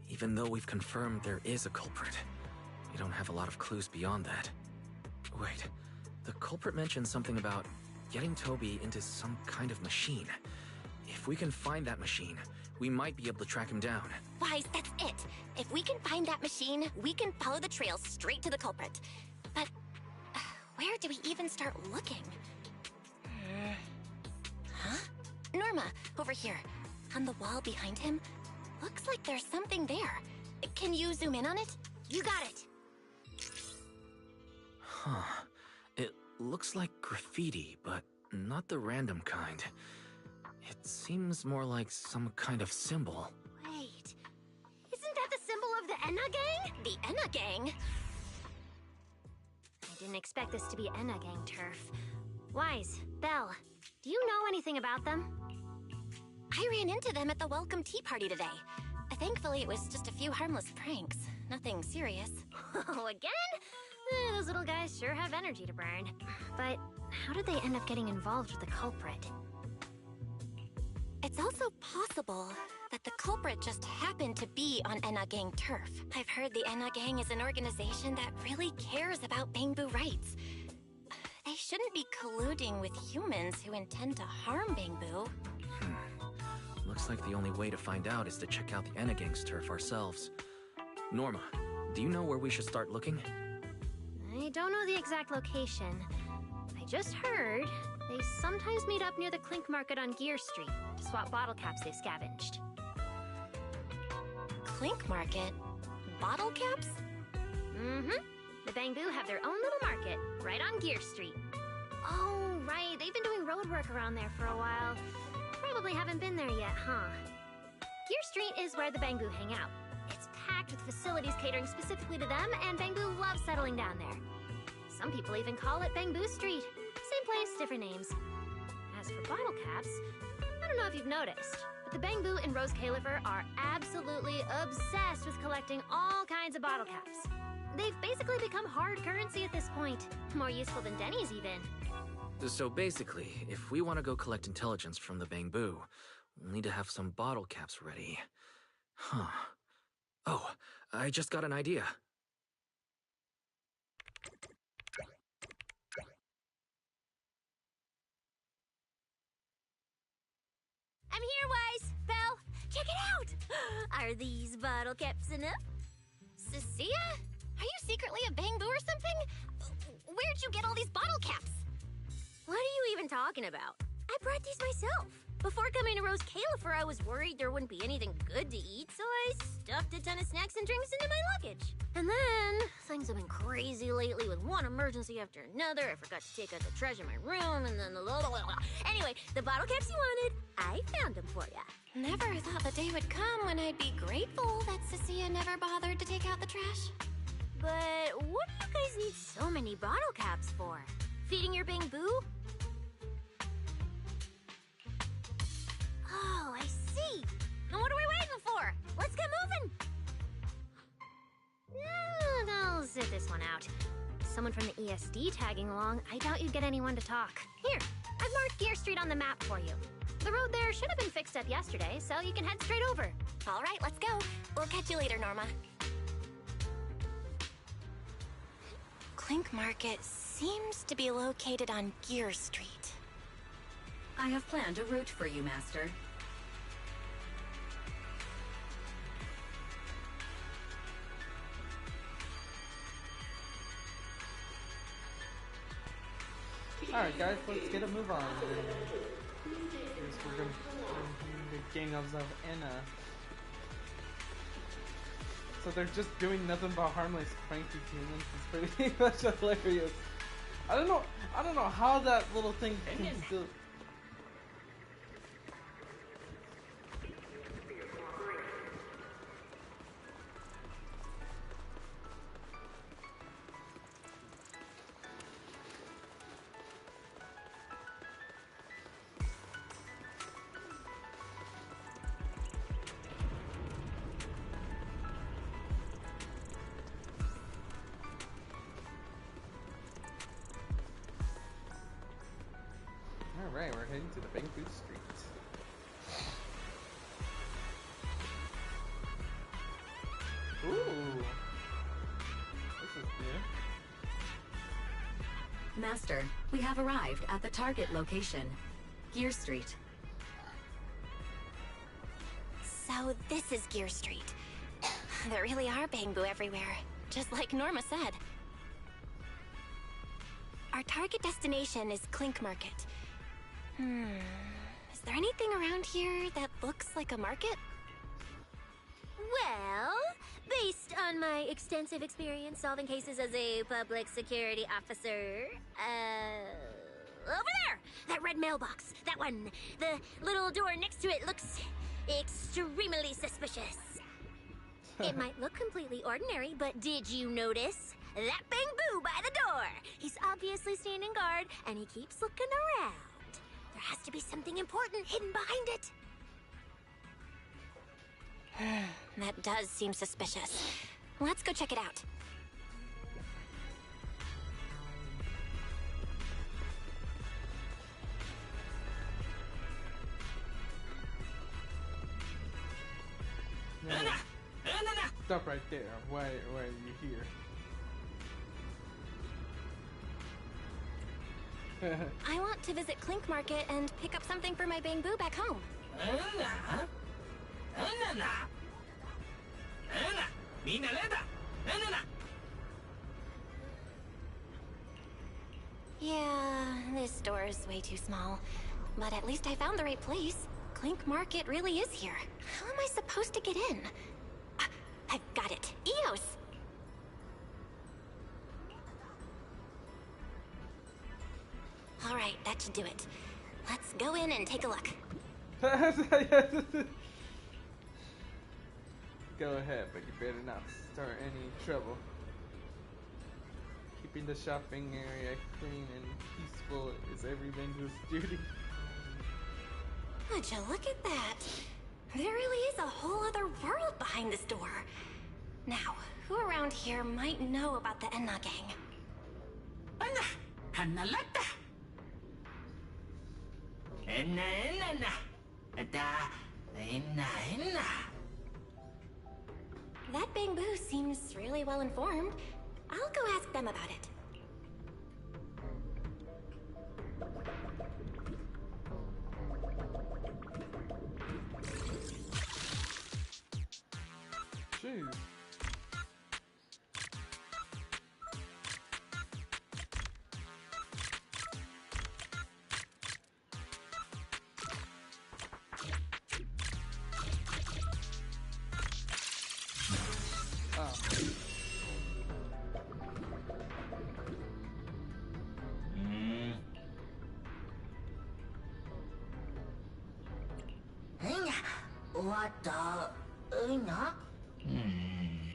Even though we've confirmed there is a culprit, we don't have a lot of clues beyond that. Wait, the culprit mentioned something about getting Toby into some kind of machine. If we can find that machine, we might be able to track him down. Wise, that's it. If we can find that machine, we can follow the trail straight to the culprit. But where do we even start looking? Huh? Norma, over here. On the wall behind him, looks like there's something there. Can you zoom in on it? You got it. Huh. It looks like graffiti, but not the random kind. It seems more like some kind of symbol. Wait, isn't that the symbol of the Enna Gang? The Enna Gang? I didn't expect this to be Enna Gang turf. Wise, Belle, do you know anything about them? I ran into them at the welcome tea party today. Thankfully, it was just a few harmless pranks. Nothing serious. Oh, again? Those little guys sure have energy to burn. But how did they end up getting involved with the culprit? It's also possible that the culprit just happened to be on Enna Gang turf. I've heard the Enna Gang is an organization that really cares about Bangbu rights. They shouldn't be colluding with humans who intend to harm Bangbu. Looks like the only way to find out is to check out the Enna Gang's turf ourselves. Norma, do you know where we should start looking? I don't know the exact location. I just heard they sometimes meet up near the Clink Market on Gear Street to swap bottle caps they've scavenged. Clink Market? Bottle caps? Mm-hmm. The Bangbu have their own little market right on Gear Street. Oh, right. They've been doing road work around there for a while. Probably haven't been there yet, huh? Gear Street is where the Bangbu hang out. It's packed with facilities catering specifically to them, and Bangbu loves settling down there. Some people even call it Bangbu Street. Same place, different names. As for bottle caps, I don't know if you've noticed, but the Bangbu and Rose Califer are absolutely obsessed with collecting all kinds of bottle caps. They've basically become hard currency at this point. More useful than Denny's, even. So basically, if we want to go collect intelligence from the Bangbu, we'll need to have some bottle caps ready. Huh. Oh, I just got an idea. I'm here, Wise! Belle, check it out! Are these bottle caps enough? Cecilia? Are you secretly a Bangbu or something? Where'd you get all these bottle caps? What are you even talking about? I brought these myself. Before coming to Rose Califer, I was worried there wouldn't be anything good to eat, so I stuffed a ton of snacks and drinks into my luggage. And then, things have been crazy lately with one emergency after another. I forgot to take out the trash in my room, and then Anyway, the bottle caps you wanted, I found them for ya. Never thought the day would come when I'd be grateful that Cecilia never bothered to take out the trash. But what do you guys need so many bottle caps for? Feeding your Bangbu? Oh, I see. Now what are we waiting for? Let's get moving. I'll sit this one out. Someone from the ESD tagging along, I doubt you'd get anyone to talk. Here, I've marked Gear Street on the map for you. The road there should have been fixed up yesterday, so you can head straight over. All right, let's go. We'll catch you later, Norma. Clink Market seems to be located on Gear Street. I have planned a route for you, Master. Alright guys, let's get a move on. We're gonna the gang of Anna. So they're just doing nothing but harmless pranky humans. It's pretty much hilarious. I don't know how that little thing can still. Alright, we're heading to the Bamboo Street. Ooh! This is new. Master, we have arrived at the target location, Gear Street. So this is Gear Street. There really are Bamboo everywhere, just like Norma said. Our target destination is Clink Market. Is there anything around here that looks like a market? Well, based on my extensive experience solving cases as a public security officer, over there! That red mailbox, that one. The little door next to it looks extremely suspicious. It might look completely ordinary, but did you notice? That Bamboo by the door! He's obviously standing guard, and he keeps looking around. There has to be something important hidden behind it. That does seem suspicious. Let's go check it out. No. Stop right there. Why are you here? I want to visit Clink Market and pick up something for my Bamboo back home. Yeah, this store is way too small. But at least I found the right place. Clink Market really is here. How am I supposed to get in? I've got it. Eos! Alright, that should do it. Let's go in and take a look. Go ahead, but you better not start any trouble. Keeping the shopping area clean and peaceful is every vendor's duty. Would you look at that? There really is a whole other world behind this door. Now, who around here might know about the Enna gang? That Bamboo seems really well informed. I'll go ask them about it. Jeez.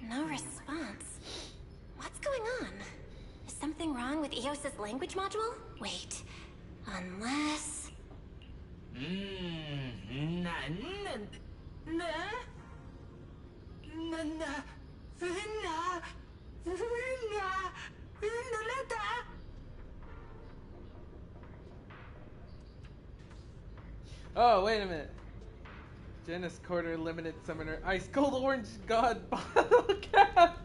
No response. What's going on? Is something wrong with Eos's language module? Wait, unless... Oh, wait a minute. Janus Quarter Limited Summoner Ice Cold Orange God Bottle Cap.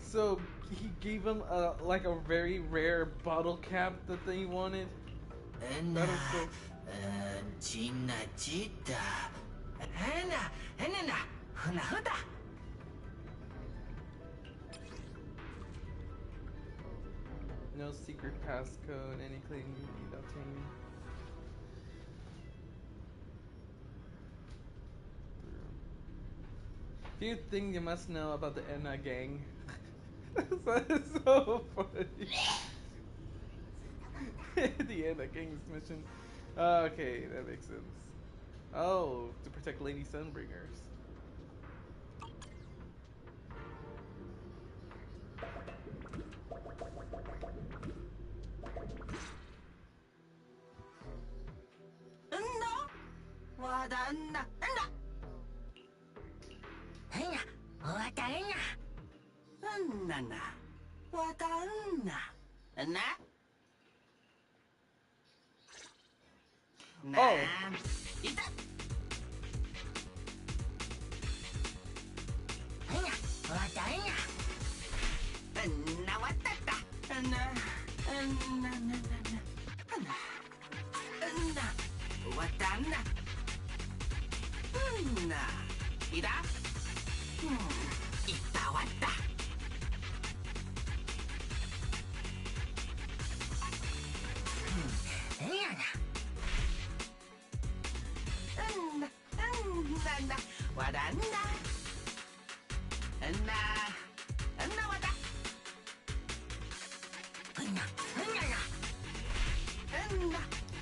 So he gave him like a very rare bottle cap that they wanted. That is so. No secret passcode, any claim you need obtain. Few things you must know about the Enna gang. That is so funny. The Enna gang's mission. Okay, that makes sense. Oh, to protect Lady Sunbringers. Oh.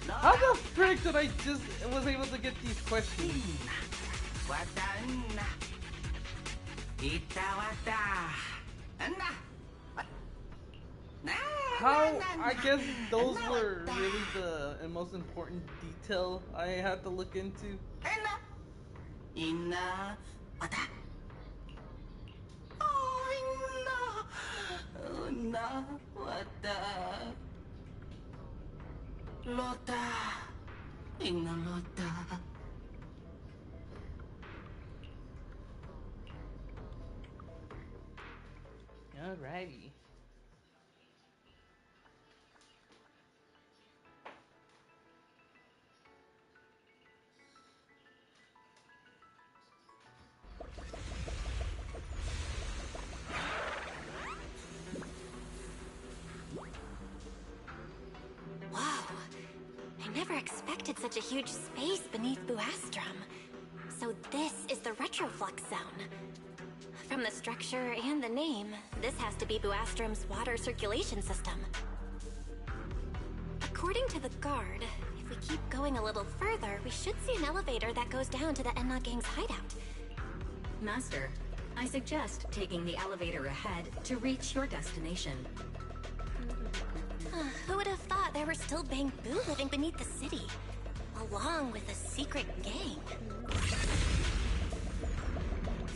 How the frick did I just was able to get these questions? How? I guess those were really the most important detail I had to look into. Alrighty. Whoa. I never expected such a huge space beneath Buastrum. So this is the Retroflux Zone. From the structure and the name, this has to be Buastrum's water circulation system. According to the guard, if we keep going a little further, we should see an elevator that goes down to the Enna Gang's hideout. Master, I suggest taking the elevator ahead to reach your destination. Who would have thought there were still Bangbu living beneath the city, along with a secret gang?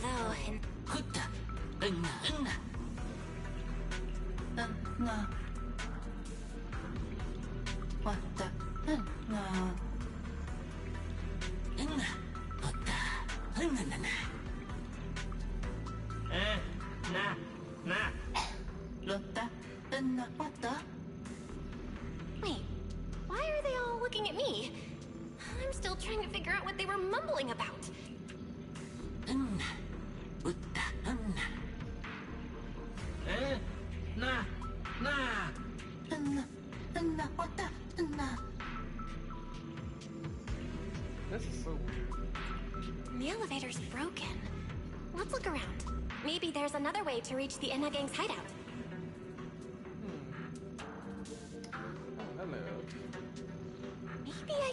Though, in... Wait, why are they all looking at me? I'm still trying to figure out what they were mumbling about. This is so weird. The elevator's broken. Let's look around. Maybe there's another way to reach the Enna Gang's hideout.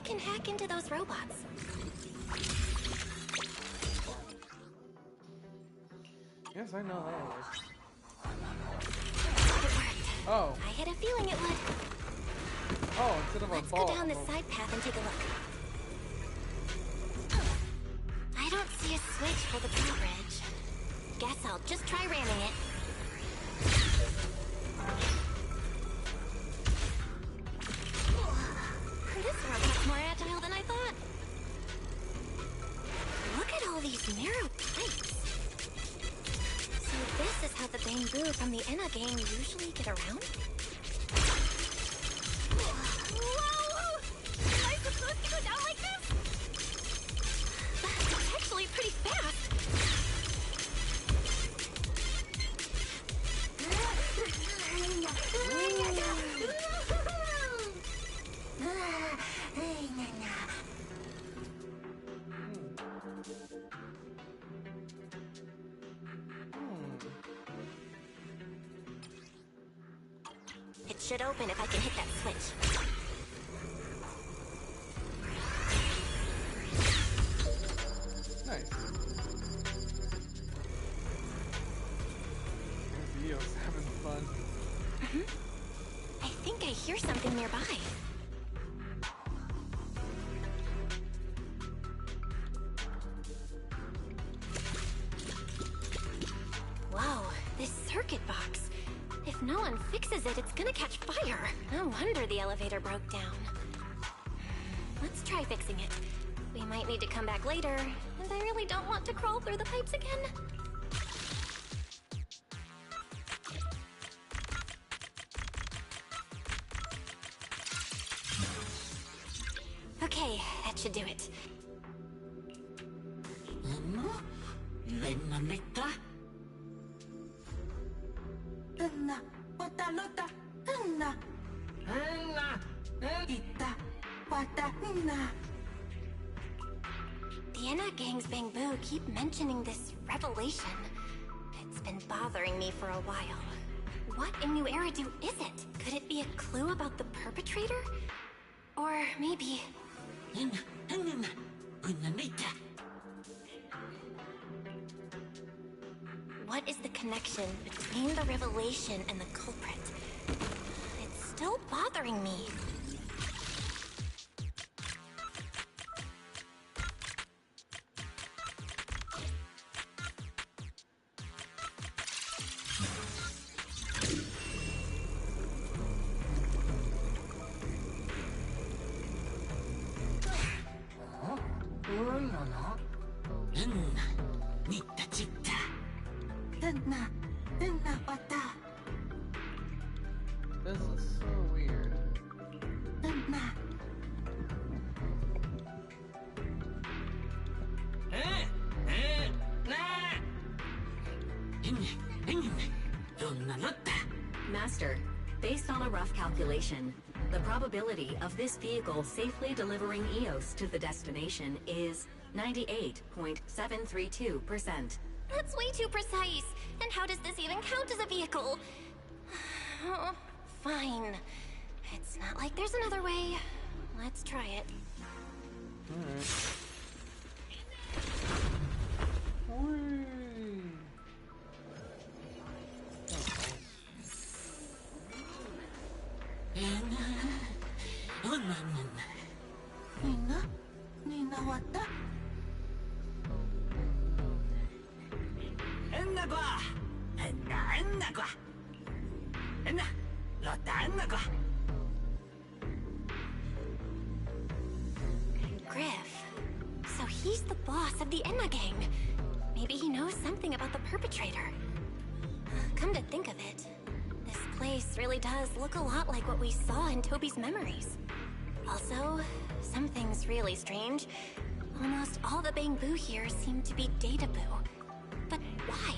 can hack into those robots. Yes, I know how it works. It worked. Oh. I had a feeling it would. Oh, instead of a Let's ball. go down this side path and take a look. I don't see a switch for the drawbridge. Guess I'll just try ramming it. This robot's more agile than I thought. Look at all these narrow pipes. So this is how the Bamboo from the Enna gang usually get around? Whoa! Am I supposed to go down like this? It's actually pretty fast. It should open if I can hit that switch. Nice. Theo's having fun. I think I hear something nearby. Whoa, this circuit box. If no one fixes it, it's gonna catch fire. No wonder the elevator broke down. Let's try fixing it. We might need to come back later, and I really don't want to crawl through the pipes again. Okay, that should do it. The Enna gang's Bamboo keep mentioning this revelation. It's been bothering me for a while. What in New Eridu is it? Could it be a clue about the perpetrator? Or maybe... What is the connection between the revelation and the culprit? It's still bothering me. This is so weird. Master, based on a rough calculation, the probability of this vehicle safely delivering Eos to the destination is 98.732%. That's way too precise. And how does this even count as a vehicle? Fine. It's not like there's another way. Let's try it. Griff. So he's the boss of the Enna gang. Maybe he knows something about the perpetrator. Come to think of it, this place really does look a lot like what we saw in Toby's memories. Also, something's really strange. Almost all the Bamboo here seem to be Databoo. But why?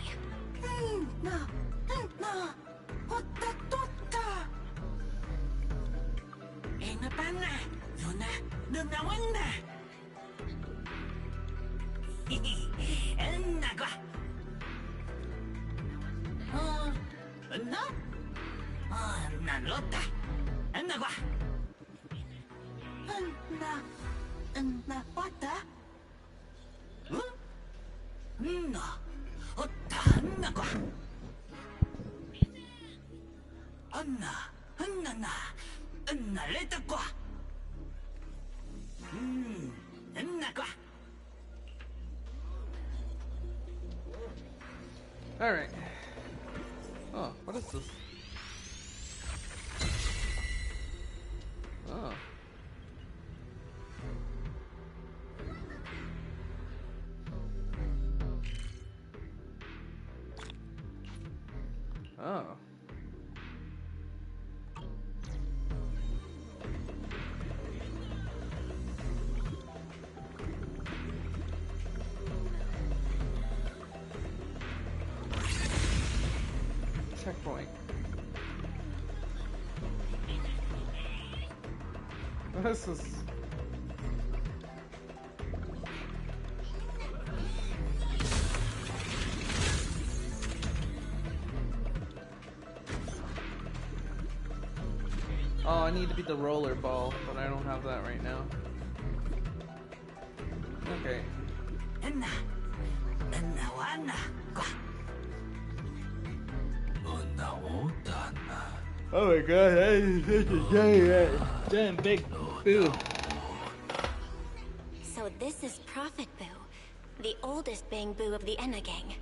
what the? No. Alright. Oh, what is this? Oh. Oh. Checkpoint. This is... Oh, I need to beat the roller ball, but I don't have that right now. Okay. Oh my god, this is damn big boo. So this is Prophet Boo, the oldest Bang Boo of the Enna gang.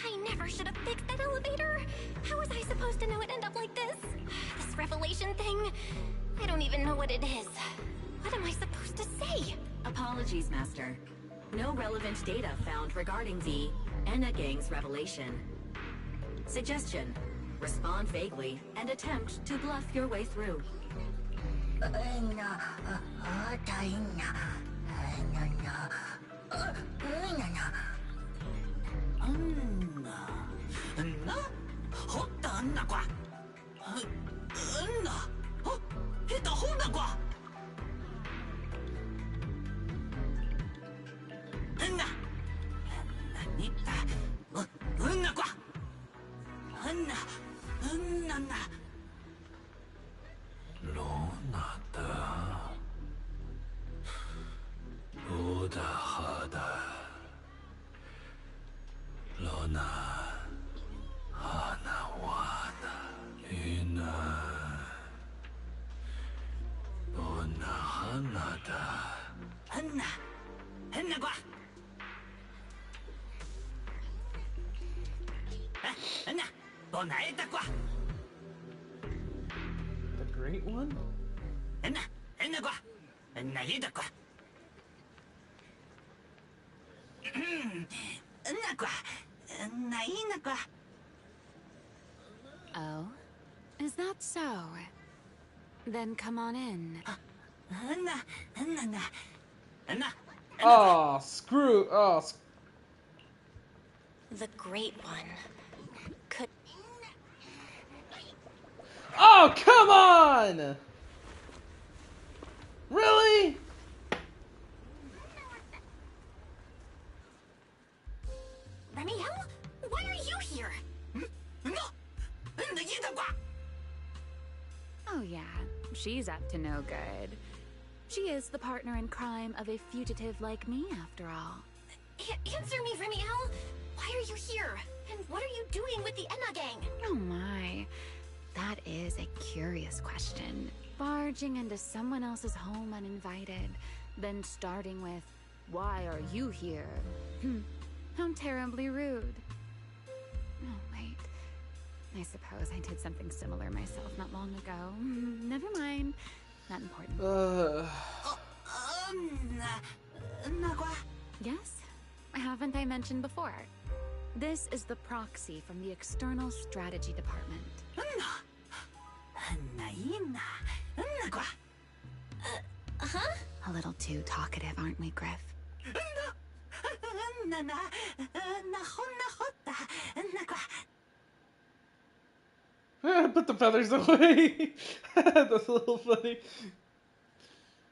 I never should have fixed that elevator. How was I supposed to know it'd end up like this? This revelation thing, I don't even know what it is. What am I supposed to say? Apologies, Master. No relevant data found regarding the Enna Gang's revelation. Suggestion: respond vaguely and attempt to bluff your way through. The Great One? Oh? Is that so? Then come on in. Oh, screw. Oh, The Great One. Could... Oh, come on! Really? Remiel? Why are you here? Oh yeah, she's up to no good. She is the partner in crime of a fugitive like me, after all. Answer me, Remiel! Why are you here? And what are you doing with the Enna gang? Oh my. That is a curious question. Barging into someone else's home uninvited, then starting with, "Why are you here?" How terribly rude. Oh, wait. I suppose I did something similar myself not long ago. Never mind. Not important. Yes? Haven't I mentioned before? This is the proxy from the External Strategy Department. Huh? A little too talkative, aren't we, Griff? Put the feathers away. That's a little funny.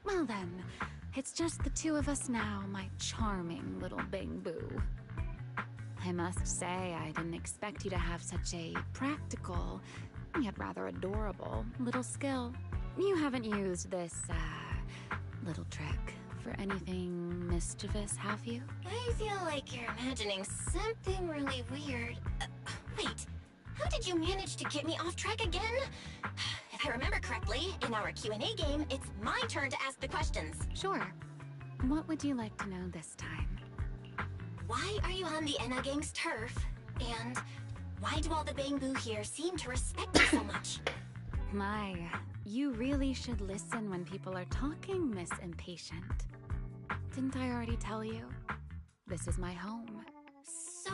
Well then, it's just the two of us now, my charming little Bang-Boo. I must say, I didn't expect you to have such a practical, yet rather adorable, little skill. You haven't used this, little trick for anything mischievous, have you? I feel like you're imagining something really weird. Wait, how did you manage to get me off track again? If I remember correctly, in our Q&A game, it's my turn to ask the questions. Sure. What would you like to know this time? Why are you on the Enna Gang's turf? And why do all the Bang-Boo here seem to respect you so much? My, you really should listen when people are talking, Miss Impatient. Didn't I already tell you? This is my home. So,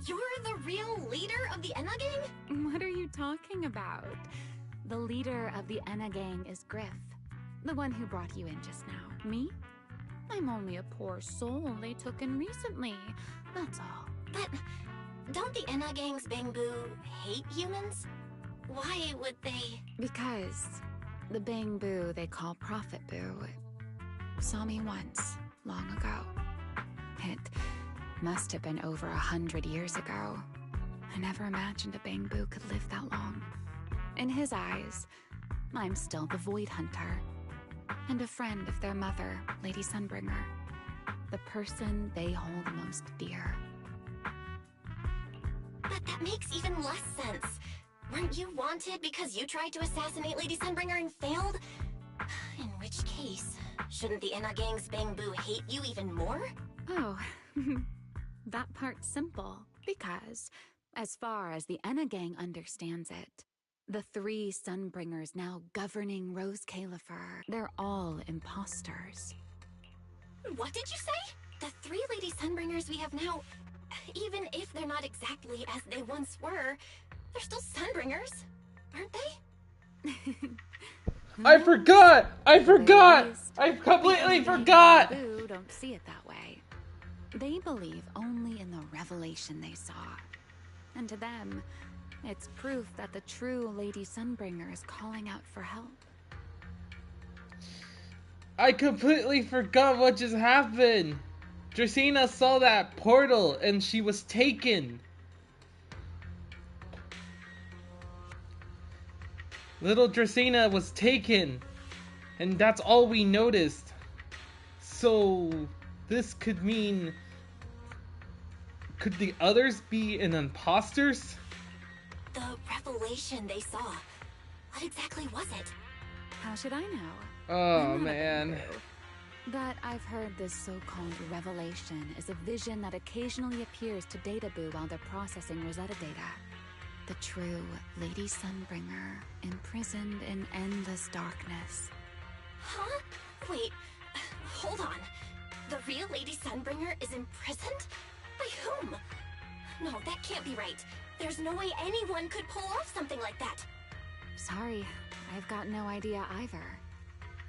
you're the real leader of the Enna Gang? What are you talking about? The leader of the Enna Gang is Griff, the one who brought you in just now. Me? I'm only a poor soul they took in recently, that's all. But don't the Enna Gang's Bang-Boo hate humans? Why would they? Because the Bang-Boo they call Prophet Boo saw me once, long ago. It must have been over 100 years ago. I never imagined a Bang-Boo could live that long. In his eyes, I'm still the Void Hunter, and a friend of their mother, Lady Sunbringer, the person they hold most dear. But that makes even less sense. Weren't you wanted because you tried to assassinate Lady Sunbringer and failed? In which case, shouldn't the Enna Gang's Bang-Boo hate you even more? Oh, that part's simple, because, as far as the Enna Gang understands it, the three Sunbringers now governing Rose Califer, they're all imposters. What did you say? The three Lady Sunbringers we have now, even if they're not exactly as they once were, they're still Sunbringers, aren't they? I forgot! I completely forgot! Boo don't see it that way. They believe only in the revelation they saw. And to them, it's proof that the true Lady Sunbringer is calling out for help. I completely forgot what just happened. Dracena saw that portal and she was taken. Little Dracena was taken. And that's all we noticed. So, this could mean... Could the others be an imposters? The revelation they saw. What exactly was it? How should I know? Oh, man. But I've heard this so-called revelation is a vision that occasionally appears to Data Boo while they're processing Rosetta data. The true Lady Sunbringer, imprisoned in endless darkness. Huh? Wait, hold on. The real Lady Sunbringer is imprisoned? By whom? No, that can't be right. There's no way anyone could pull off something like that. Sorry, I've got no idea either.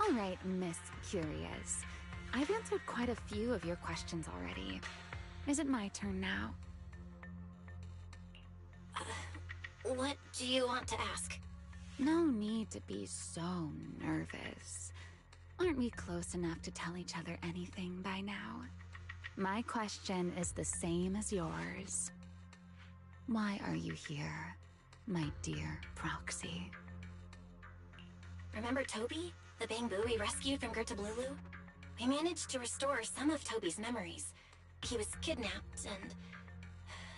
All right, Miss Curious. I've answered quite a few of your questions already. Is it my turn now? What do you want to ask? No need to be so nervous. Aren't we close enough to tell each other anything by now? My question is the same as yours. Why are you here, my dear Proxy? Remember Toby? The Bang-Boo we rescued from Gertablulu? We managed to restore some of Toby's memories. He was kidnapped, and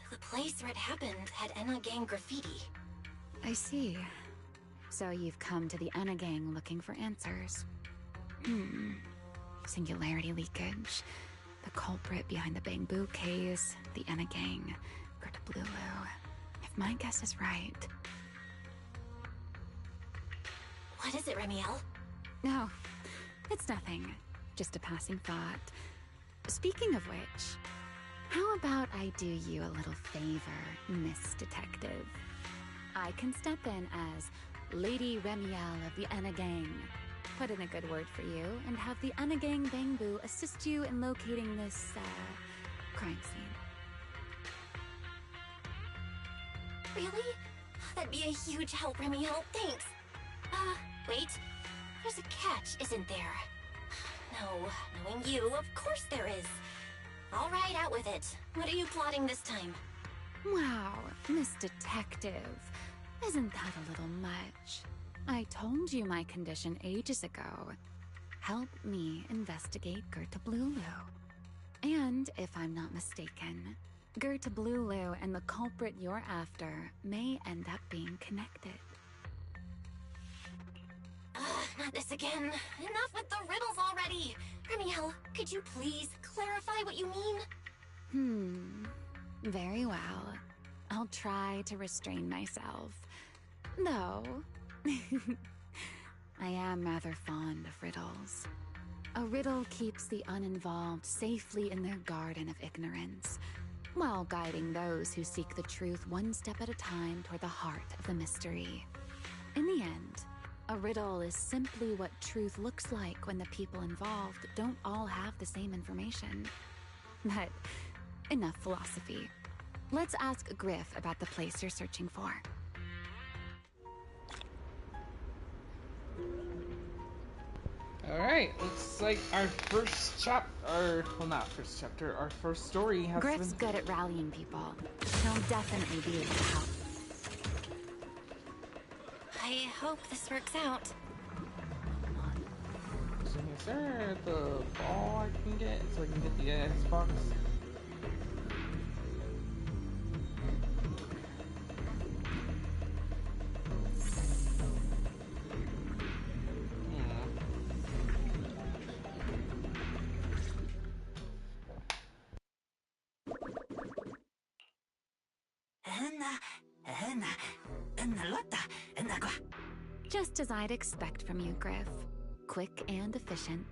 the place where it happened had Enna Gang graffiti. I see. So you've come to the Enna Gang looking for answers. Singularity leakage, the culprit behind the Bang-Boo case, the Enna Gang, Gertablulu. If my guess is right... What is it, Remiel? No, it's nothing. Just a passing thought. Speaking of which, how about I do you a little favor, Miss Detective? I can step in as Lady Remiel of the Enna Gang. Put in a good word for you, and have the Enna Gang Bangbu assist you in locating this, crime scene. Really? That'd be a huge help, Remiel. Thanks. Wait. There's a catch, isn't there? No, knowing you, of course there is. All right, out with it. What are you plotting this time? Wow, Miss Detective. Isn't that a little much? I told you my condition ages ago. Help me investigate Gerta Blulu. And if I'm not mistaken, Gerta Blulu and the culprit you're after may end up being connected. Not this again. Enough with the riddles already. Remiel, could you please clarify what you mean? Very well. I'll try to restrain myself. Though, I am rather fond of riddles. A riddle keeps the uninvolved safely in their garden of ignorance, while guiding those who seek the truth one step at a time toward the heart of the mystery. In the end, a riddle is simply what truth looks like when the people involved don't all have the same information. But enough philosophy. Let's ask Griff about the place you're searching for. Alright, looks like our first not first chapter, our first story has Griff's good at rallying people. He'll definitely be able to help. I hope this works out. So is there the ball I can get so I can get the Xbox? Just as I'd expect from you, Griff. Quick and efficient.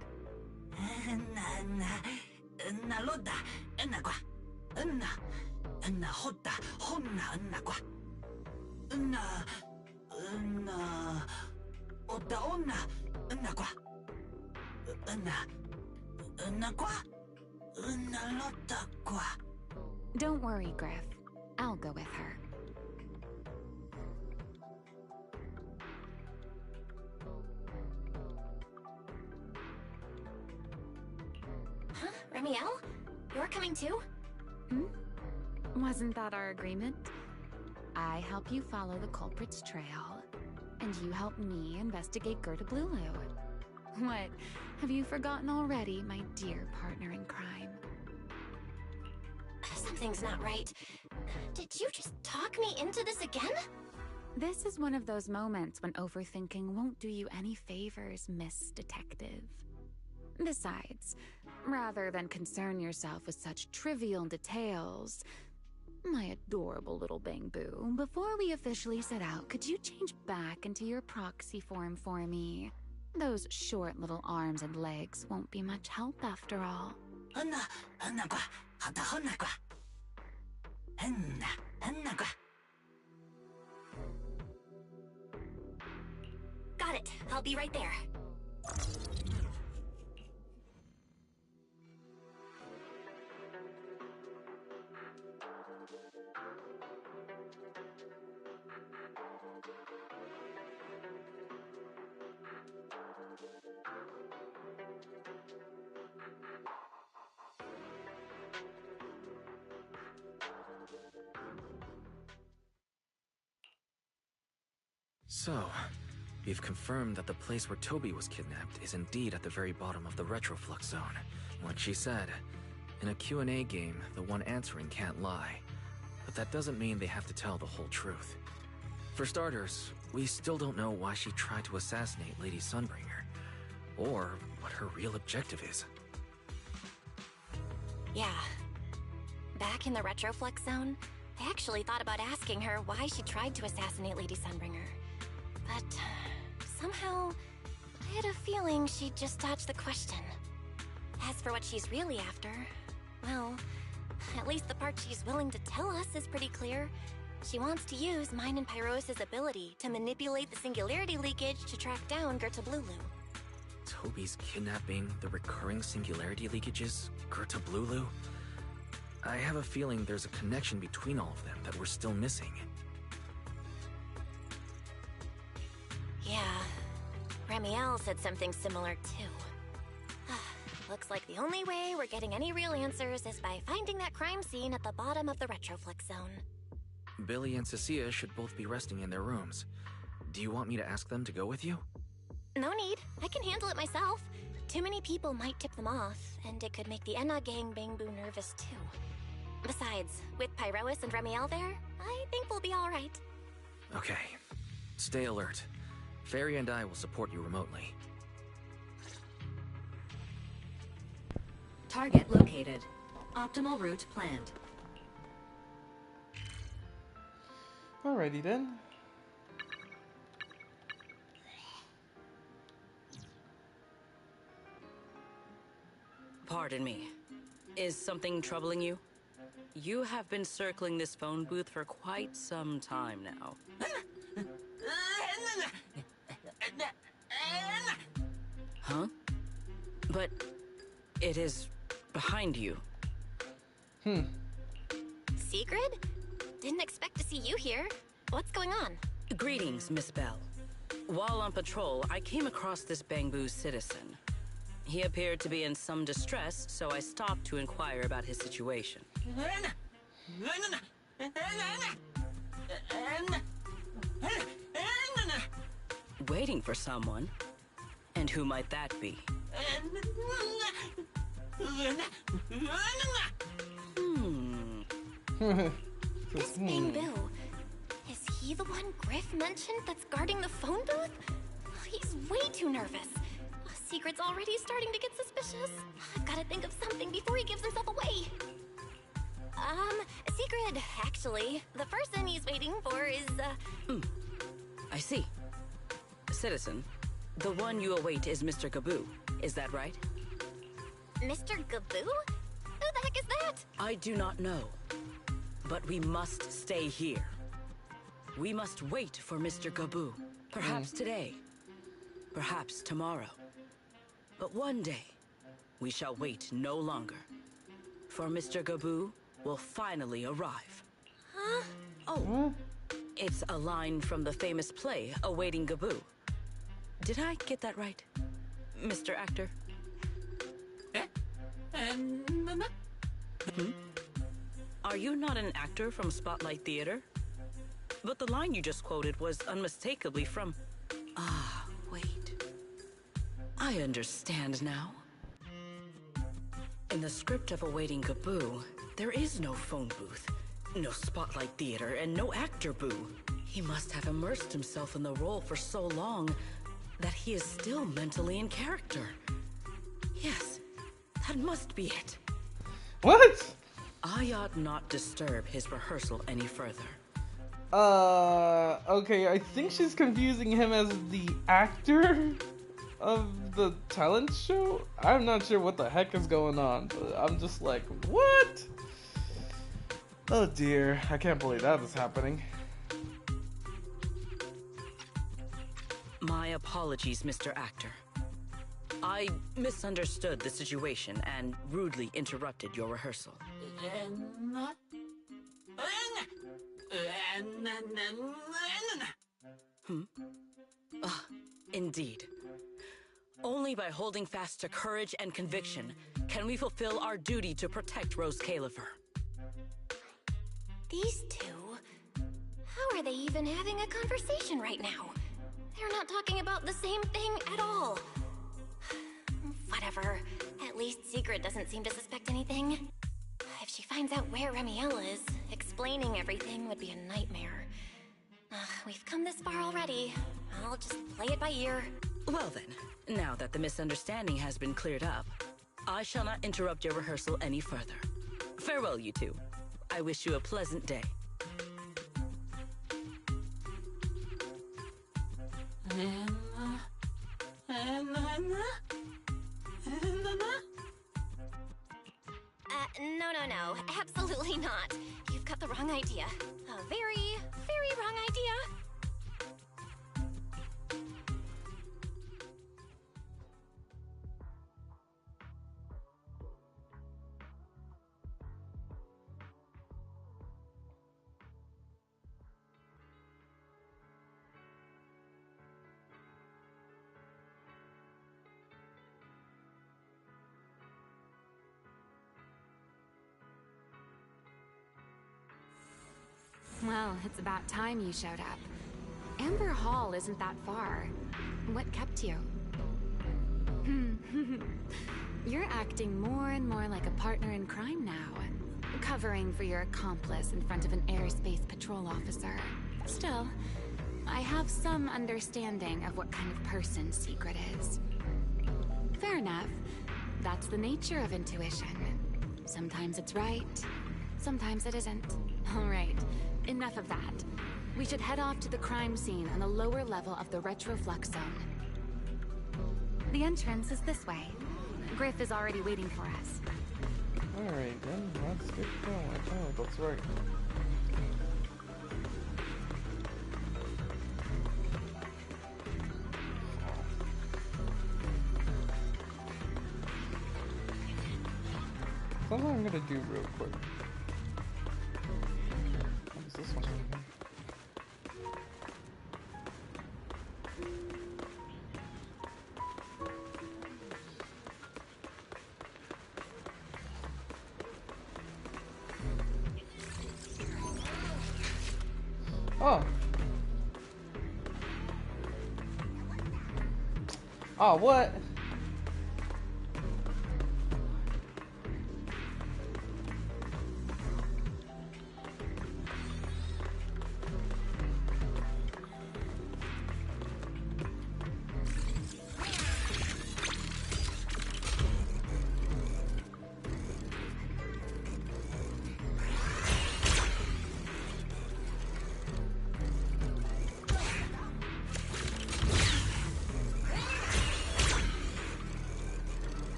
Don't worry, Griff. I'll go with her. Huh? Remiel? You're coming too? Wasn't that our agreement? I help you follow the culprit's trail, and you help me investigate Gerta Blulu. What? Have you forgotten already, my dear partner in crime? Something's not right. Did you just talk me into this again? This is one of those moments when overthinking won't do you any favors, Miss Detective. Besides, rather than concern yourself with such trivial details, my adorable little Bangbu, before we officially set out, could you change back into your proxy form for me? Those short little arms and legs won't be much help after all. Got it. I'll be right there. So, you've confirmed that the place where Toby was kidnapped is indeed at the very bottom of the retroflux zone. Like she said, in a Q&A game, the one answering can't lie. But that doesn't mean they have to tell the whole truth. For starters, we still don't know why she tried to assassinate Lady Sunbringer, or what her real objective is. Yeah. Back in the retroflux zone, I actually thought about asking her why she tried to assassinate Lady Sunbringer. But somehow, I had a feeling she'd just dodge the question. As for what she's really after, well, at least the part she's willing to tell us is pretty clear. She wants to use mine and Pyrois' ability to manipulate the singularity leakage to track down Gerta Blulu. Toby's kidnapping, the recurring singularity leakages, Gerta Blulu. I have a feeling there's a connection between all of them that we're still missing. Yeah, Ramiel said something similar too. Looks like the only way we're getting any real answers is by finding that crime scene at the bottom of the Retroflix zone. Billy and Cecilia should both be resting in their rooms. Do you want me to ask them to go with you? No need. I can handle it myself. Too many people might tip them off, and it could make the Enna gang Bangboo nervous too. Besides, with Pyrois and Ramiel there, I think we'll be alright. Okay. Stay alert. Fairy and I will support you remotely. Target located. Optimal route planned. Alrighty then. Pardon me. Is something troubling you? You have been circling this phone booth for quite some time now. Huh? But it is behind you. Sigrid? Didn't expect to see you here. What's going on? Greetings, Miss Bell. While on patrol, I came across this Bangboo citizen. He appeared to be in some distress, so I stopped to inquire about his situation. Waiting for someone? And who might that be? This Bangboo, is he the one Griff mentioned that's guarding the phone booth? He's way too nervous. Sigrid's already starting to get suspicious. I've got to think of something before he gives himself away. Sigrid, actually, the person he's waiting for is, I see. Citizen, the one you await is Mr. Gaboo, is that right? Mr. Gaboo? Who the heck is that? I do not know. But we must stay here. We must wait for Mr. Gaboo. Perhaps today. Perhaps tomorrow. But one day, we shall wait no longer. For Mr. Gaboo will finally arrive. Huh? Oh, it's a line from the famous play, Awaiting Gaboo. Did I get that right, Mr. Actor? Are you not an actor from Spotlight Theater? But the line you just quoted was unmistakably from... Ah, wait. I understand now. In the script of Awaiting Gaboo, there is no phone booth, no Spotlight Theater, and no actor boo. He must have immersed himself in the role for so long that he is still mentally in character. Yes, that must be it. What? I ought not disturb his rehearsal any further. Okay, I think she's confusing him as the actor of the talent show? I'm not sure what the heck is going on, but I'm just like, what? Oh dear, I can't believe that is happening. My apologies, Mr. Actor. I misunderstood the situation and rudely interrupted your rehearsal. Indeed. Only by holding fast to courage and conviction can we fulfill our duty to protect Rose Califer. These two? How are they even having a conversation right now? They're not talking about the same thing at all. Whatever. At least Sigrid doesn't seem to suspect anything. If she finds out where Ramiel is, explaining everything would be a nightmare. We've come this far already. I'll just play it by ear. Well then, now that the misunderstanding has been cleared up, I shall not interrupt your rehearsal any further. Farewell, you two. I wish you a pleasant day. No. Absolutely not. You've got the wrong idea. Oh, A very, very wrong idea. Well, it's about time you showed up. Amber Hall isn't that far. What kept you? You're acting more and more like a partner in crime now, covering for your accomplice in front of an airspace patrol officer. Still, I have some understanding of what kind of person Secret is. Fair enough. That's the nature of intuition. Sometimes it's right, sometimes it isn't. All right. Enough of that. We should head off to the crime scene on the lower level of the retroflux zone. The entrance is this way. Griff is already waiting for us. Alright then, let's get going. Oh, that's right. Something I'm gonna do real quick. What is this one? Oh. Oh, what?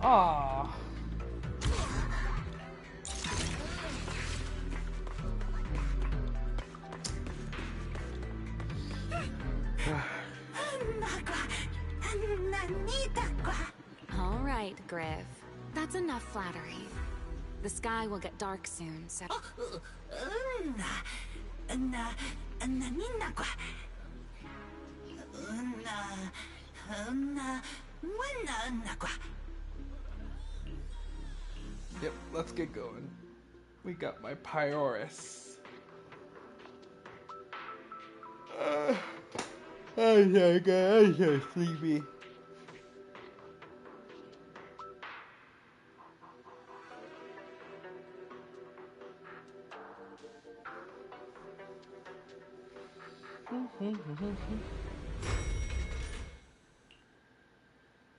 Ah. All right, Griff. That's enough flattery. The sky will get dark soon, so... Yep, let's get going. We got my Pyrorus. I'm so sleepy.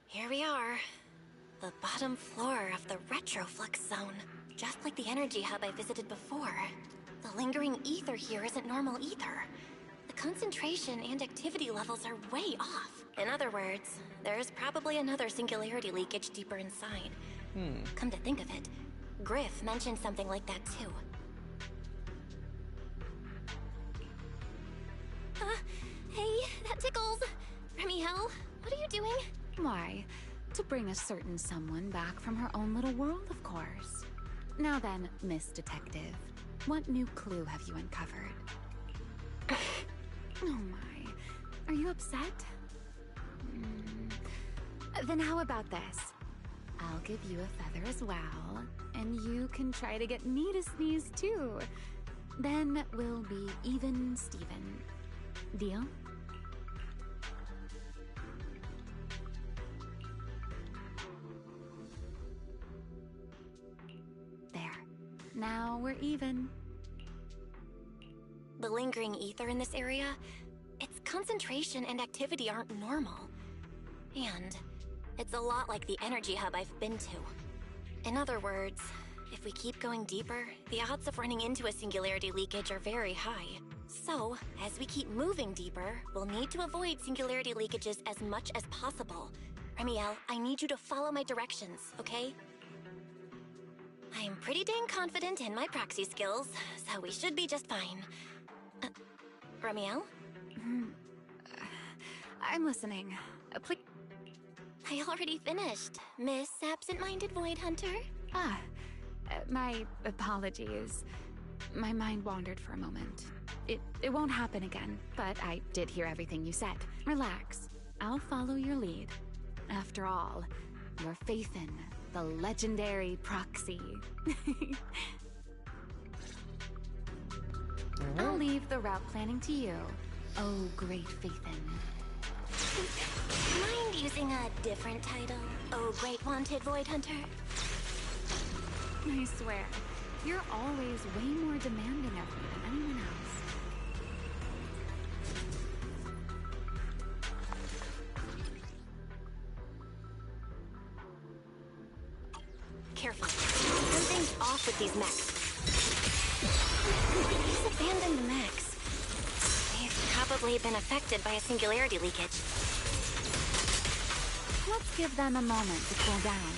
Here we are. The bottom floor of the retroflux zone. Just like the energy hub I visited before. The lingering ether here isn't normal either. The concentration and activity levels are way off. In other words, there's probably another singularity leakage deeper inside. Come to think of it, Griff mentioned something like that too. Hey, that tickles. Remiel, what are you doing? Why? To bring a certain someone back from her own little world, of course. Now then, Miss Detective, what new clue have you uncovered? Oh my, are you upset? Then how about this? I'll give you a feather as well, and you can try to get me to sneeze too. Then we'll be even Steven. Deal? There. Now we're even. The lingering ether in this area, its concentration and activity aren't normal. And it's a lot like the energy hub I've been to. In other words, if we keep going deeper, the odds of running into a singularity leakage are very high. So, as we keep moving deeper, we'll need to avoid singularity leakages as much as possible. Remiel, I need you to follow my directions, okay? I'm pretty dang confident in my proxy skills, so we should be just fine. Ramiel? I'm listening. Please. I already finished, Miss Absent-Minded Void Hunter. My apologies. My mind wandered for a moment. It won't happen again, but I did hear everything you said. Relax. I'll follow your lead. After all, your faith in the legendary proxy. I'll leave the route planning to you. Oh, great Faithin. Mind using a different title? Oh, great wanted Void Hunter? I swear, you're always way more demanding of me than anyone else. Careful. Something's off with these mechs. These abandoned mechs. They've probably been affected by a singularity leakage. Let's give them a moment to cool down.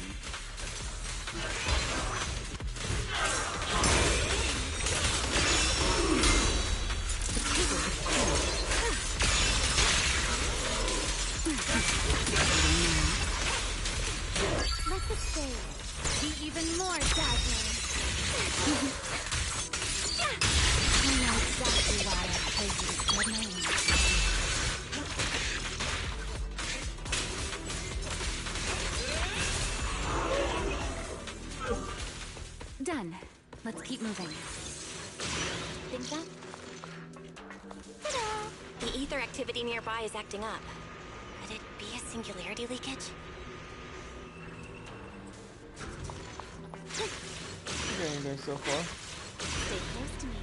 Let the stage be even more dazzling. I know exactly why I chose you to club my name. Done. Let's keep moving. Think so? Ta-da! The ether activity nearby is acting up. Could it be a singularity leakage? Getting there so far. Stay close to me.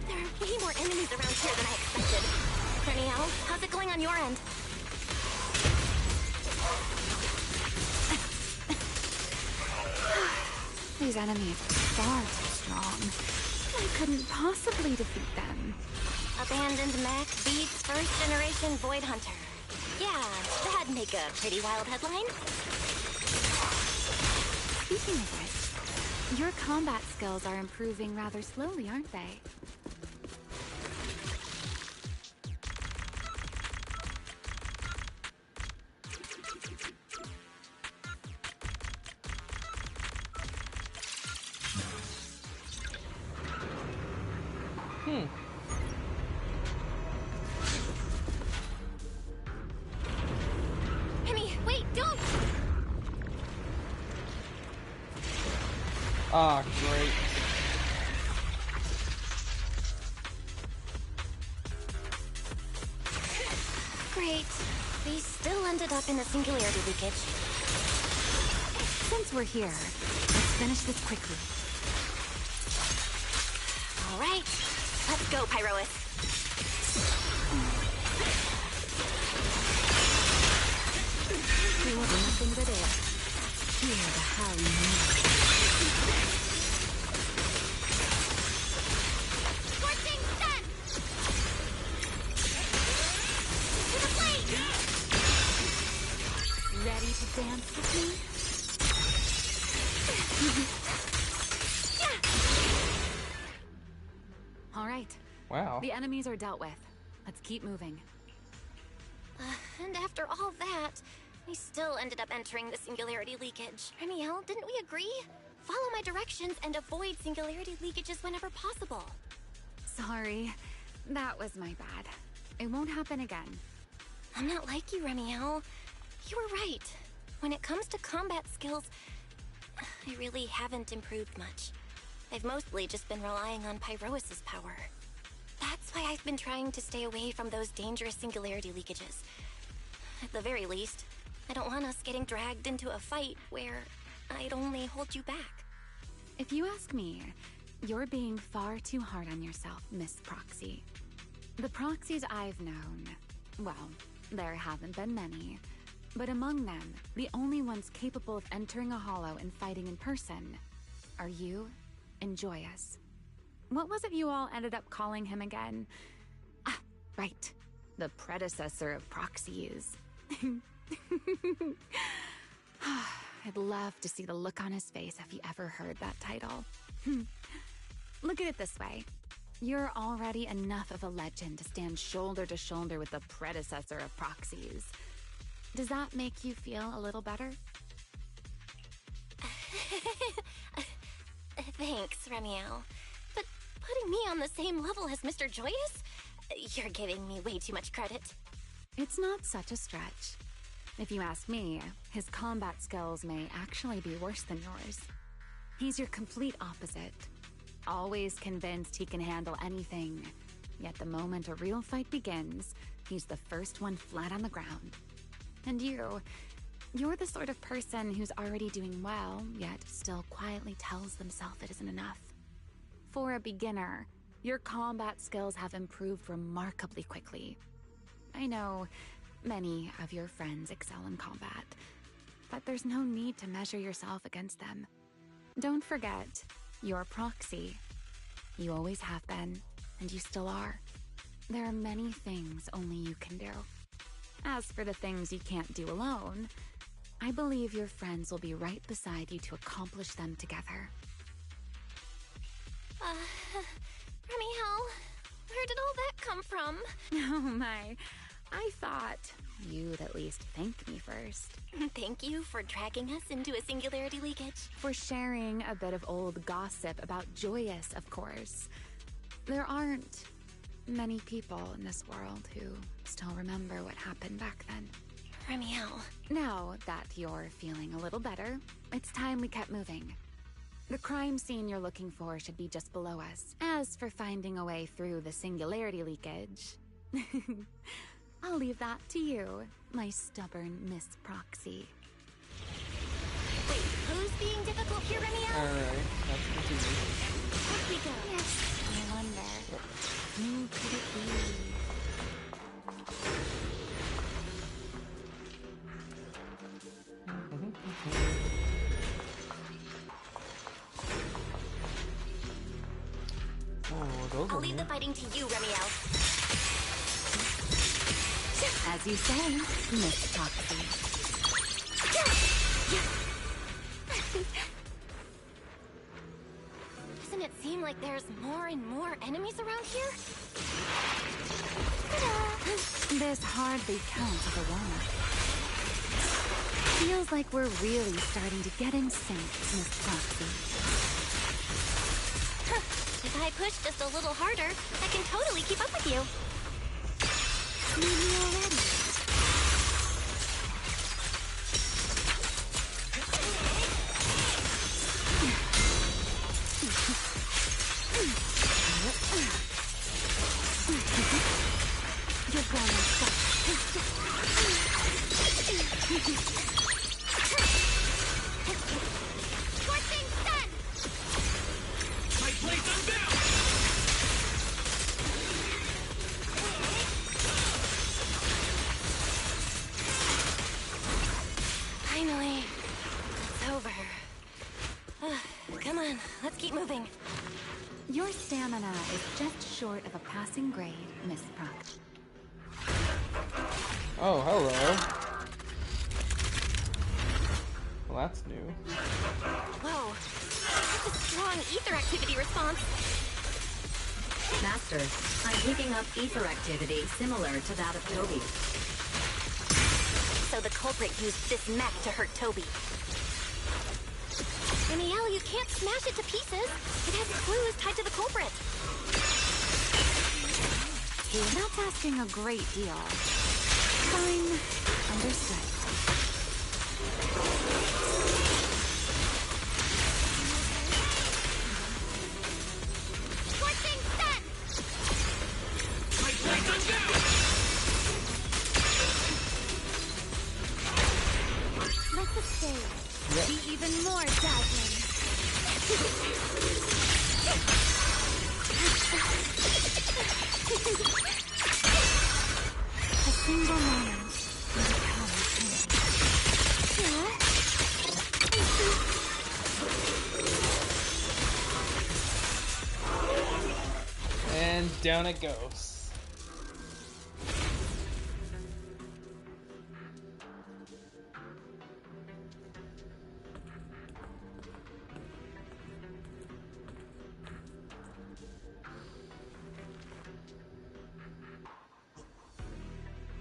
There are way more enemies around here than I expected. Cornel, how's it going on your end? These enemies are far too strong. I couldn't possibly defeat them. Abandoned mech beats first generation Void Hunter. Yeah, that'd make a pretty wild headline. Speaking of which, your combat skills are improving rather slowly, aren't they? Hemi, wait, don't! Ah, great. Great. We still ended up in a singularity leakage. Since we're here, let's finish this quickly. All right, let's go, Pyrois. We will be nothing but air. Hear the howling noise. Scorching sun! To the plate! Ready to dance with me? All right. Wow. The enemies are dealt with. Let's keep moving. And after all that, we still ended up entering the singularity leakage. Ramiel, didn't we agree? Follow my directions and avoid singularity leakages whenever possible. Sorry. That was my bad. It won't happen again. I'm not like you, Ramiel. You were right. When it comes to combat skills, I really haven't improved much. I've mostly just been relying on Pyrois' power. That's why I've been trying to stay away from those dangerous singularity leakages. At the very least, I don't want us getting dragged into a fight where I'd only hold you back. If you ask me, you're being far too hard on yourself, Miss Proxy. The proxies I've known, well, there haven't been many. But among them, the only ones capable of entering a hollow and fighting in person are you and Joyous. What was it you all ended up calling him again? Ah, right. The predecessor of proxies. I'd love to see the look on his face if he ever heard that title. Look at it this way. You're already enough of a legend to stand shoulder to shoulder with the predecessor of proxies. Does that make you feel a little better? Thanks, Remiel. But putting me on the same level as Mr. Joyous? You're giving me way too much credit. It's not such a stretch. If you ask me, his combat skills may actually be worse than yours. He's your complete opposite. Always convinced he can handle anything. Yet the moment a real fight begins, he's the first one flat on the ground. And you're the sort of person who's already doing well, yet still quietly tells themselves it isn't enough. For a beginner, your combat skills have improved remarkably quickly. I know many of your friends excel in combat, but there's no need to measure yourself against them. Don't forget, you're a proxy. You always have been, and you still are. There are many things only you can do. As for the things you can't do alone, I believe your friends will be right beside you to accomplish them together. Remiel, where did all that come from? Oh my, I thought you'd at least thank me first. Thank you for dragging us into a singularity leakage. For sharing a bit of old gossip about Joyous, of course. There aren't many people in this world who still remember what happened back then. Remiel. Now that you're feeling a little better, it's time we kept moving. The crime scene you're looking for should be just below us. As for finding a way through the singularity leakage, I'll leave that to you, my stubborn Miss Proxy. Wait, who's being difficult here, Remiel? Alright, let's continue. Off we go. Yes, I wonder. Who could it be? I'll leave the fighting to you, Remiel. As you say, Miss Proxy. Doesn't it seem like there's more and more enemies around here? This hardly counts as a warm-up. Feels like we're really starting to get in sync, Miss Proxy. If I push just a little harder, I can totally keep up with you. Need me already? You're gonna stop. Scorching sun! My blades are down! Finally, it's over. Come on, let's keep moving. Your stamina is just short of a passing grade, Miss Prox. Oh, hello. Well, that's new. Whoa, that's a strong ether activity response. Master, I'm picking up ether activity similar to that of Toby. So the culprit used this mech to hurt Toby. Remiel, you can't smash it to pieces. It has clues tied to the culprit. That's asking a great deal. Fine. Understood. Scorching sun! My blades are down! Let the stage be even more dazzling. A single moment will become And down it goes.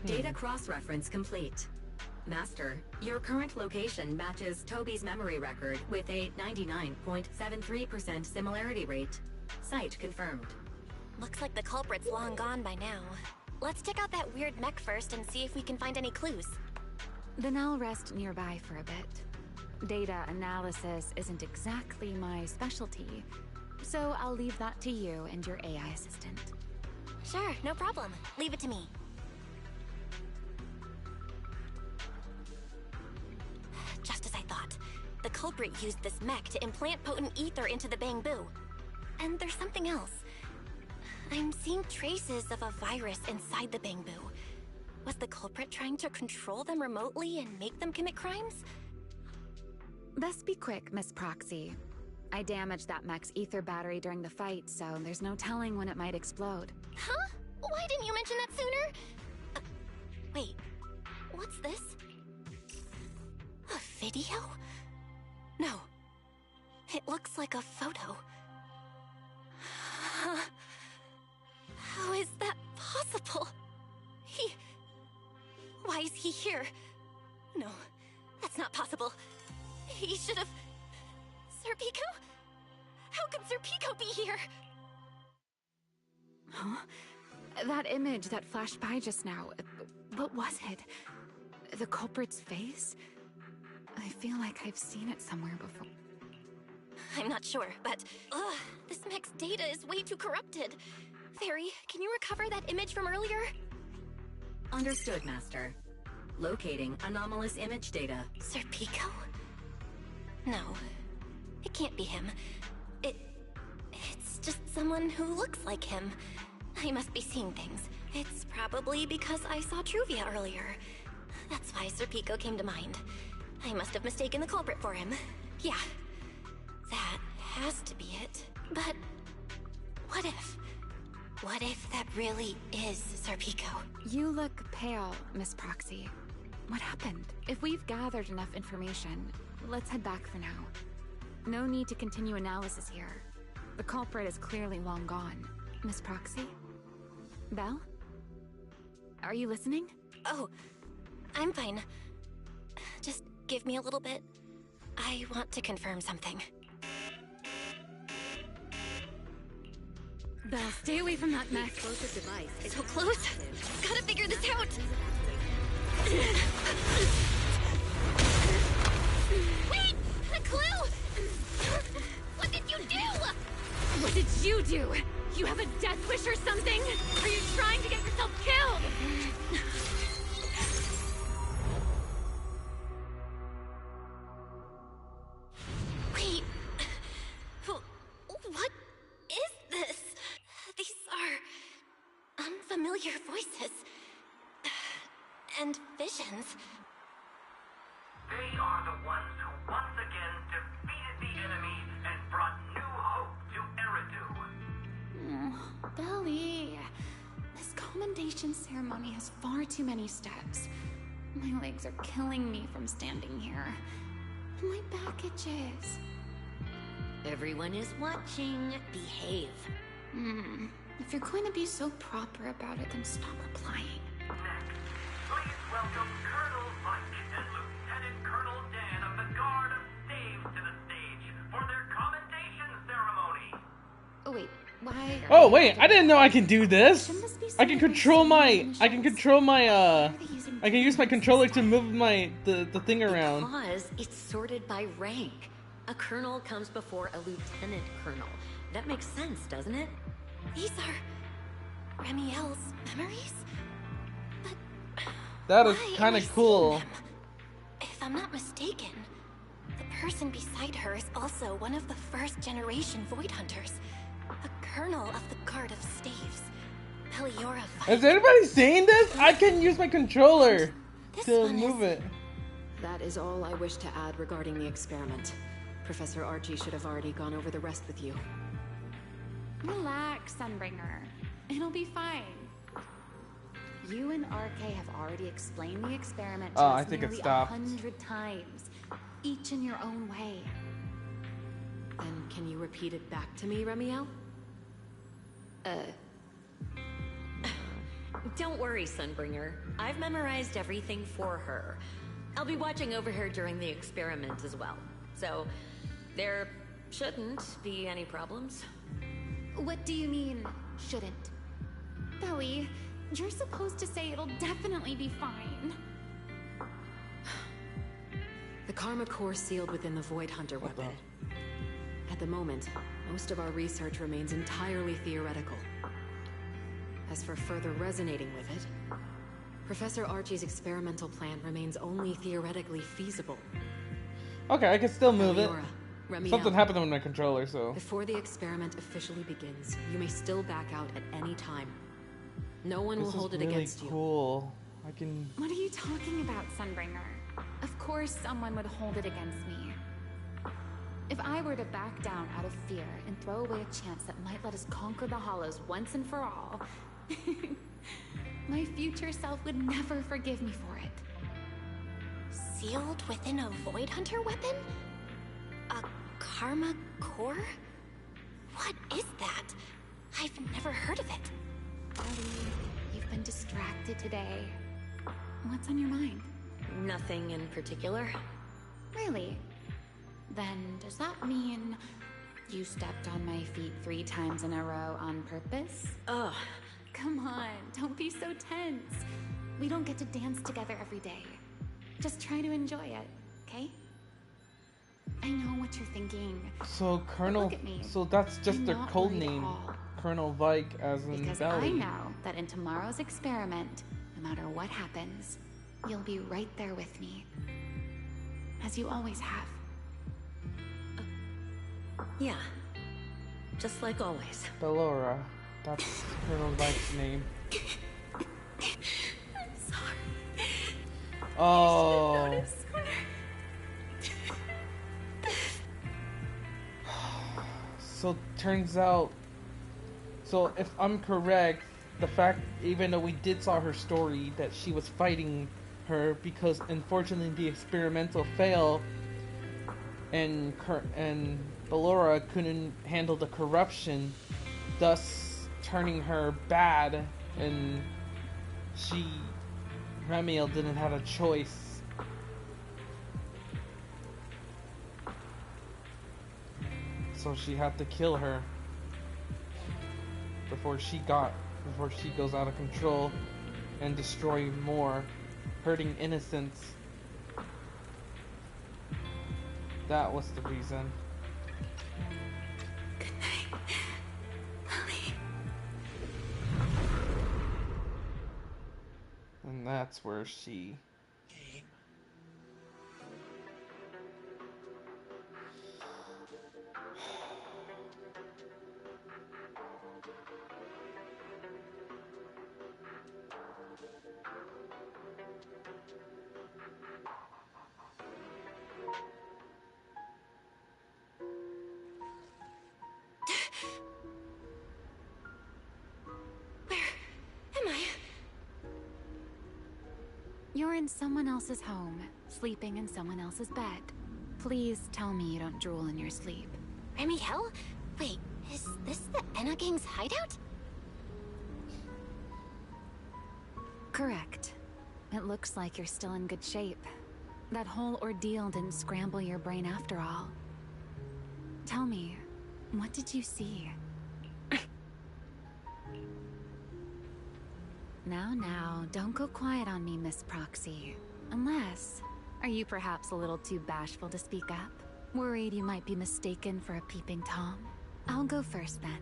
Data cross-reference complete. Master, your current location matches Toby's memory record with a 99.73% similarity rate. Site confirmed. Looks like the culprit's long gone by now. Let's check out that weird mech first and see if we can find any clues. Then I'll rest nearby for a bit. Data analysis isn't exactly my specialty, so I'll leave that to you and your AI assistant. Sure, no problem. Leave it to me. Just as I thought. The culprit used this mech to implant potent ether into the Bangbu. And there's something else. I'm seeing traces of a virus inside the Bangbu. Was the culprit trying to control them remotely and make them commit crimes? Best be quick, Miss Proxy. I damaged that mech's ether battery during the fight, so there's no telling when it might explode. Huh? Why didn't you mention that sooner? Wait, what's this? A video? No. It looks like a photo. How is that possible? Why is he here? No, that's not possible. He should have... Serpico? How could Serpico be here? Huh? That image that flashed by just now, what was it? The culprit's face? I feel like I've seen it somewhere before. I'm not sure, but... this mech's data is way too corrupted. Fairy, can you recover that image from earlier? Understood, Master. Locating anomalous image data. Serpico? No, it can't be him. It's just someone who looks like him. I must be seeing things. It's probably because I saw Truvia earlier. That's why Serpico came to mind. I must have mistaken the culprit for him. Yeah, that has to be it. But what if? What if that really is Serpico? You look pale, Miss Proxy. What happened? If we've gathered enough information, let's head back for now. No need to continue analysis here. The culprit is clearly long gone. Miss Proxy? Belle? Are you listening? Oh, I'm fine. Just give me a little bit. I want to confirm something. Belle, stay away from that mech. Explosive device is So close. Gotta figure this out. Wait! A clue! What did you do? What did you do? You have a death wish or something? Are you trying to get yourself killed? Wait. What is this? These are unfamiliar voices. And visions. They are the ones who once again defeated the enemy and brought new hope to Eridu. Belly. This commendation ceremony has far too many steps. My legs are killing me from standing here. And my back itches. Everyone is watching. Behave. If you're going to be so proper about it, then stop replying. Please welcome Colonel Mike and Lieutenant Colonel Dan of the Guard of Staves to the stage for their commendation ceremony. Oh wait, why? Oh wait, I didn't know I can do this. I can control my. I can use my controller to move the thing around. Because it's sorted by rank. A colonel comes before a lieutenant colonel. That makes sense, doesn't it? These are Remiel's memories? But That is why kind am I of cool. seeing them? If I'm not mistaken, the person beside her is also one of the first generation Void Hunters. A colonel of the Guard of Staves. Peliora. Is anybody seeing this? I can use my controller to move it. That is all I wish to add regarding the experiment. Professor Archie should have already gone over the rest with you. Relax, Sunbringer. It'll be fine. You and RK have already explained the experiment to us I think it nearly stopped. 100 times, each in your own way. Then can you repeat it back to me, Remiel? Don't worry, Sunbringer. I've memorized everything for her. I'll be watching over her during the experiment as well. So, there shouldn't be any problems. What do you mean, shouldn't? Belly, you're supposed to say it'll definitely be fine. The Karma Core sealed within the Void Hunter weapon. At the moment, most of our research remains entirely theoretical. As for further resonating with it, Professor Archie's experimental plan remains only theoretically feasible. Okay, I can still move it. Eliora, Remiel, Something happened with my controller, so... Before the experiment officially begins, you may still back out at any time. No one will hold it against you. Cool. I can... What are you talking about, Sunbringer? Of course someone would hold it against me. If I were to back down out of fear and throw away a chance that might let us conquer the Hollows once and for all, my future self would never forgive me for it. Sealed within a Void Hunter weapon? A Karma Core? What is that? I've never heard of it. Ellie, you've been distracted today. What's on your mind? Nothing in particular. Really? Then does that mean you stepped on my feet 3 times in a row on purpose? Ugh. Come on, don't be so tense. We don't get to dance together every day. Just try to enjoy it, okay? I know what you're thinking. So Colonel... Look at me. So that's just I'm their not code worried at name. all. Colonel Vike as in Because Belly. I know that in tomorrow's experiment, no matter what happens, you'll be right there with me. As you always have. Yeah. Just like always. Bellora. That's Colonel Vike's name. I'm sorry. Oh. So turns out, so if I'm correct, the fact, even though we did saw her story, that she was fighting her because unfortunately the experimental failed, and Bellora couldn't handle the corruption, thus turning her bad, and Remiel didn't have a choice. So she had to kill her before she goes out of control and destroy more, hurting innocents. That was the reason. Good night, Ellie. And that's where she... You're in someone else's home, sleeping in someone else's bed. Please tell me you don't drool in your sleep. Remiel? Wait, is this the Enna Gang's hideout? Correct. It looks like you're still in good shape. That whole ordeal didn't scramble your brain after all. Tell me, what did you see? Now, don't go quiet on me, Miss Proxy. Unless, are you perhaps a little too bashful to speak up? Worried you might be mistaken for a peeping Tom? I'll go first then.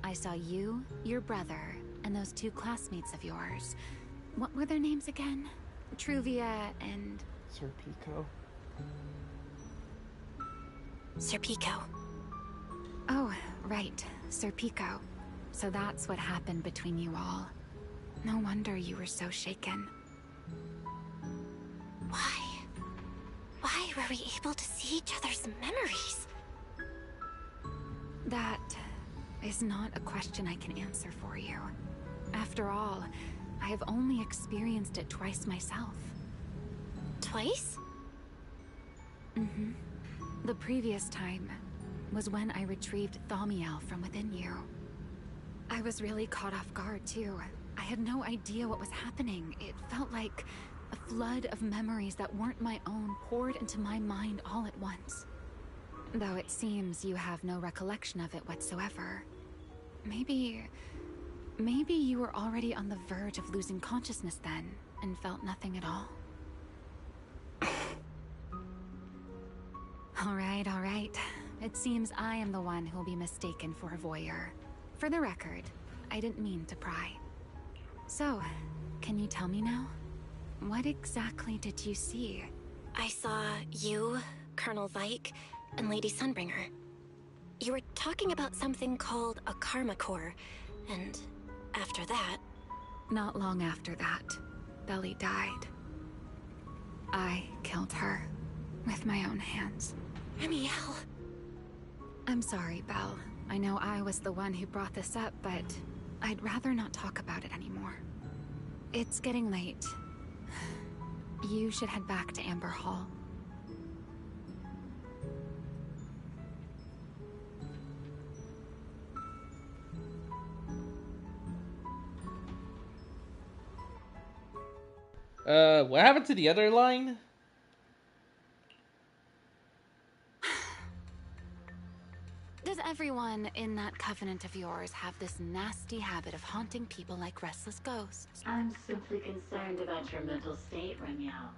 I saw you, your brother, and those 2 classmates of yours. What were their names again? Truvia and... Sir Pico. Sir Pico. Oh, right. Sir Pico. So that's what happened between you all. No wonder you were so shaken. Why were we able to see each other's memories? That is not a question I can answer for you. After all, I have only experienced it twice myself. Twice? Mm-hmm. The previous time was when I retrieved Thaumiel from within you. I was really caught off guard, too. I had no idea what was happening. It felt like a flood of memories that weren't my own poured into my mind all at once. Though it seems you have no recollection of it whatsoever. Maybe you were already on the verge of losing consciousness then, and felt nothing at all. All right. It seems I am the one who will be mistaken for a voyeur. For the record, I didn't mean to pry. So, can you tell me now? What exactly did you see? I saw you, Colonel Vike, and Lady Sunbringer. You were talking about something called a karma core, and after that... Not long after that, Belly died. I killed her with my own hands. Remiel. I'm sorry, Belle. I know I was the one who brought this up, but I'd rather not talk about it anymore. It's getting late. You should head back to Amber Hall. What happened to the other line? Does everyone in that covenant of yours have this nasty habit of haunting people like restless ghosts? I'm simply concerned about your mental state, Remiel.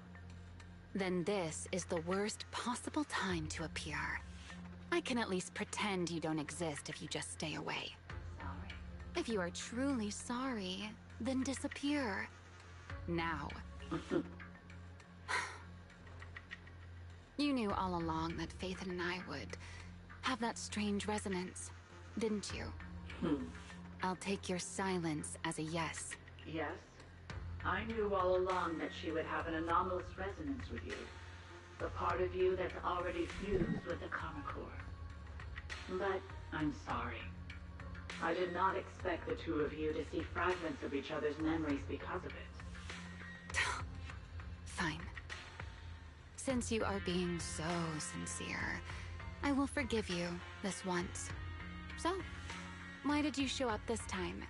Then this is the worst possible time to appear. I can at least pretend you don't exist if you just stay away. Sorry. If you are truly sorry, then disappear. Now. You knew all along that Faithen and I would have that strange resonance, didn't you? I'll take your silence as a yes. Yes? I knew all along that she would have an anomalous resonance with you. The part of you that's already fused with the karma core. But I'm sorry. I did not expect the two of you to see fragments of each other's memories because of it. Fine. Since you are being so sincere, I will forgive you this once. So, why did you show up this time?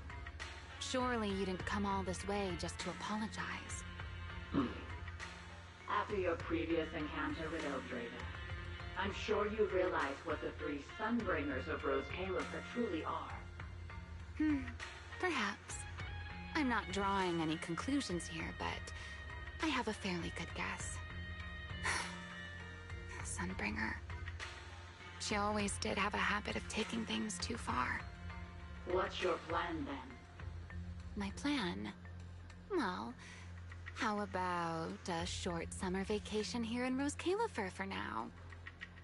Surely you didn't come all this way just to apologize. After your previous encounter with Eldrada, I'm sure you realize what the three Sunbringers of Rose Califer truly are. Perhaps. I'm not drawing any conclusions here, but I have a fairly good guess. Sunbringer. She always did have a habit of taking things too far. What's your plan then? My plan? Well, how about a short summer vacation here in Rose Califer for now?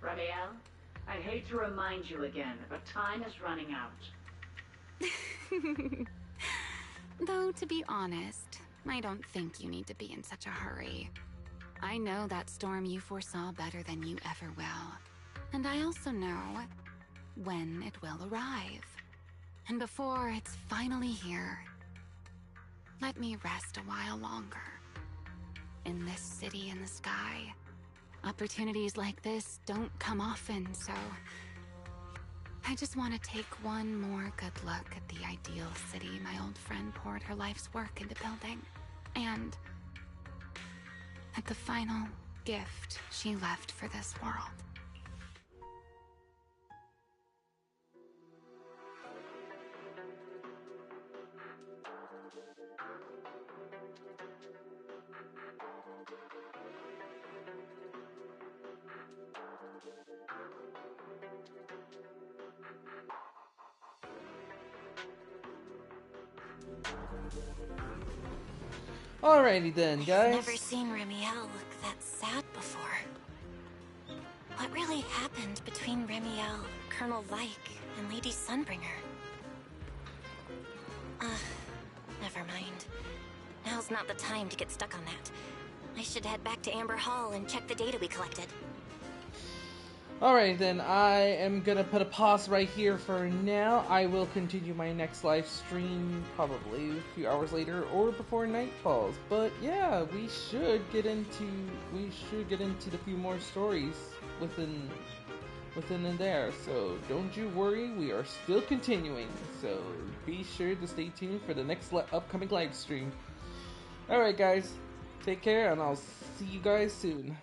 Ramiel, I'd hate to remind you again, but time is running out. Though, to be honest, I don't think you need to be in such a hurry. I know that storm you foresaw better than you ever will. And I also know when it will arrive. And before it's finally here, let me rest a while longer. In this city in the sky, opportunities like this don't come often, so I just want to take one more good look at the ideal city my old friend poured her life's work into building. And at the final gift she left for this world. Alrighty then, guys. I've never seen Remiel look that sad before. What really happened between Remiel, Colonel Vike, and Lady Sunbringer? Never mind. Now's not the time to get stuck on that. I should head back to Amber Hall and check the data we collected. Alright then, I am gonna put a pause right here for now. I will continue my next live stream probably a few hours later or before night falls. But yeah, we should get into the few more stories within within and there. So don't you worry, we are still continuing. So be sure to stay tuned for the next upcoming live stream. Alright guys, take care and I'll see you guys soon.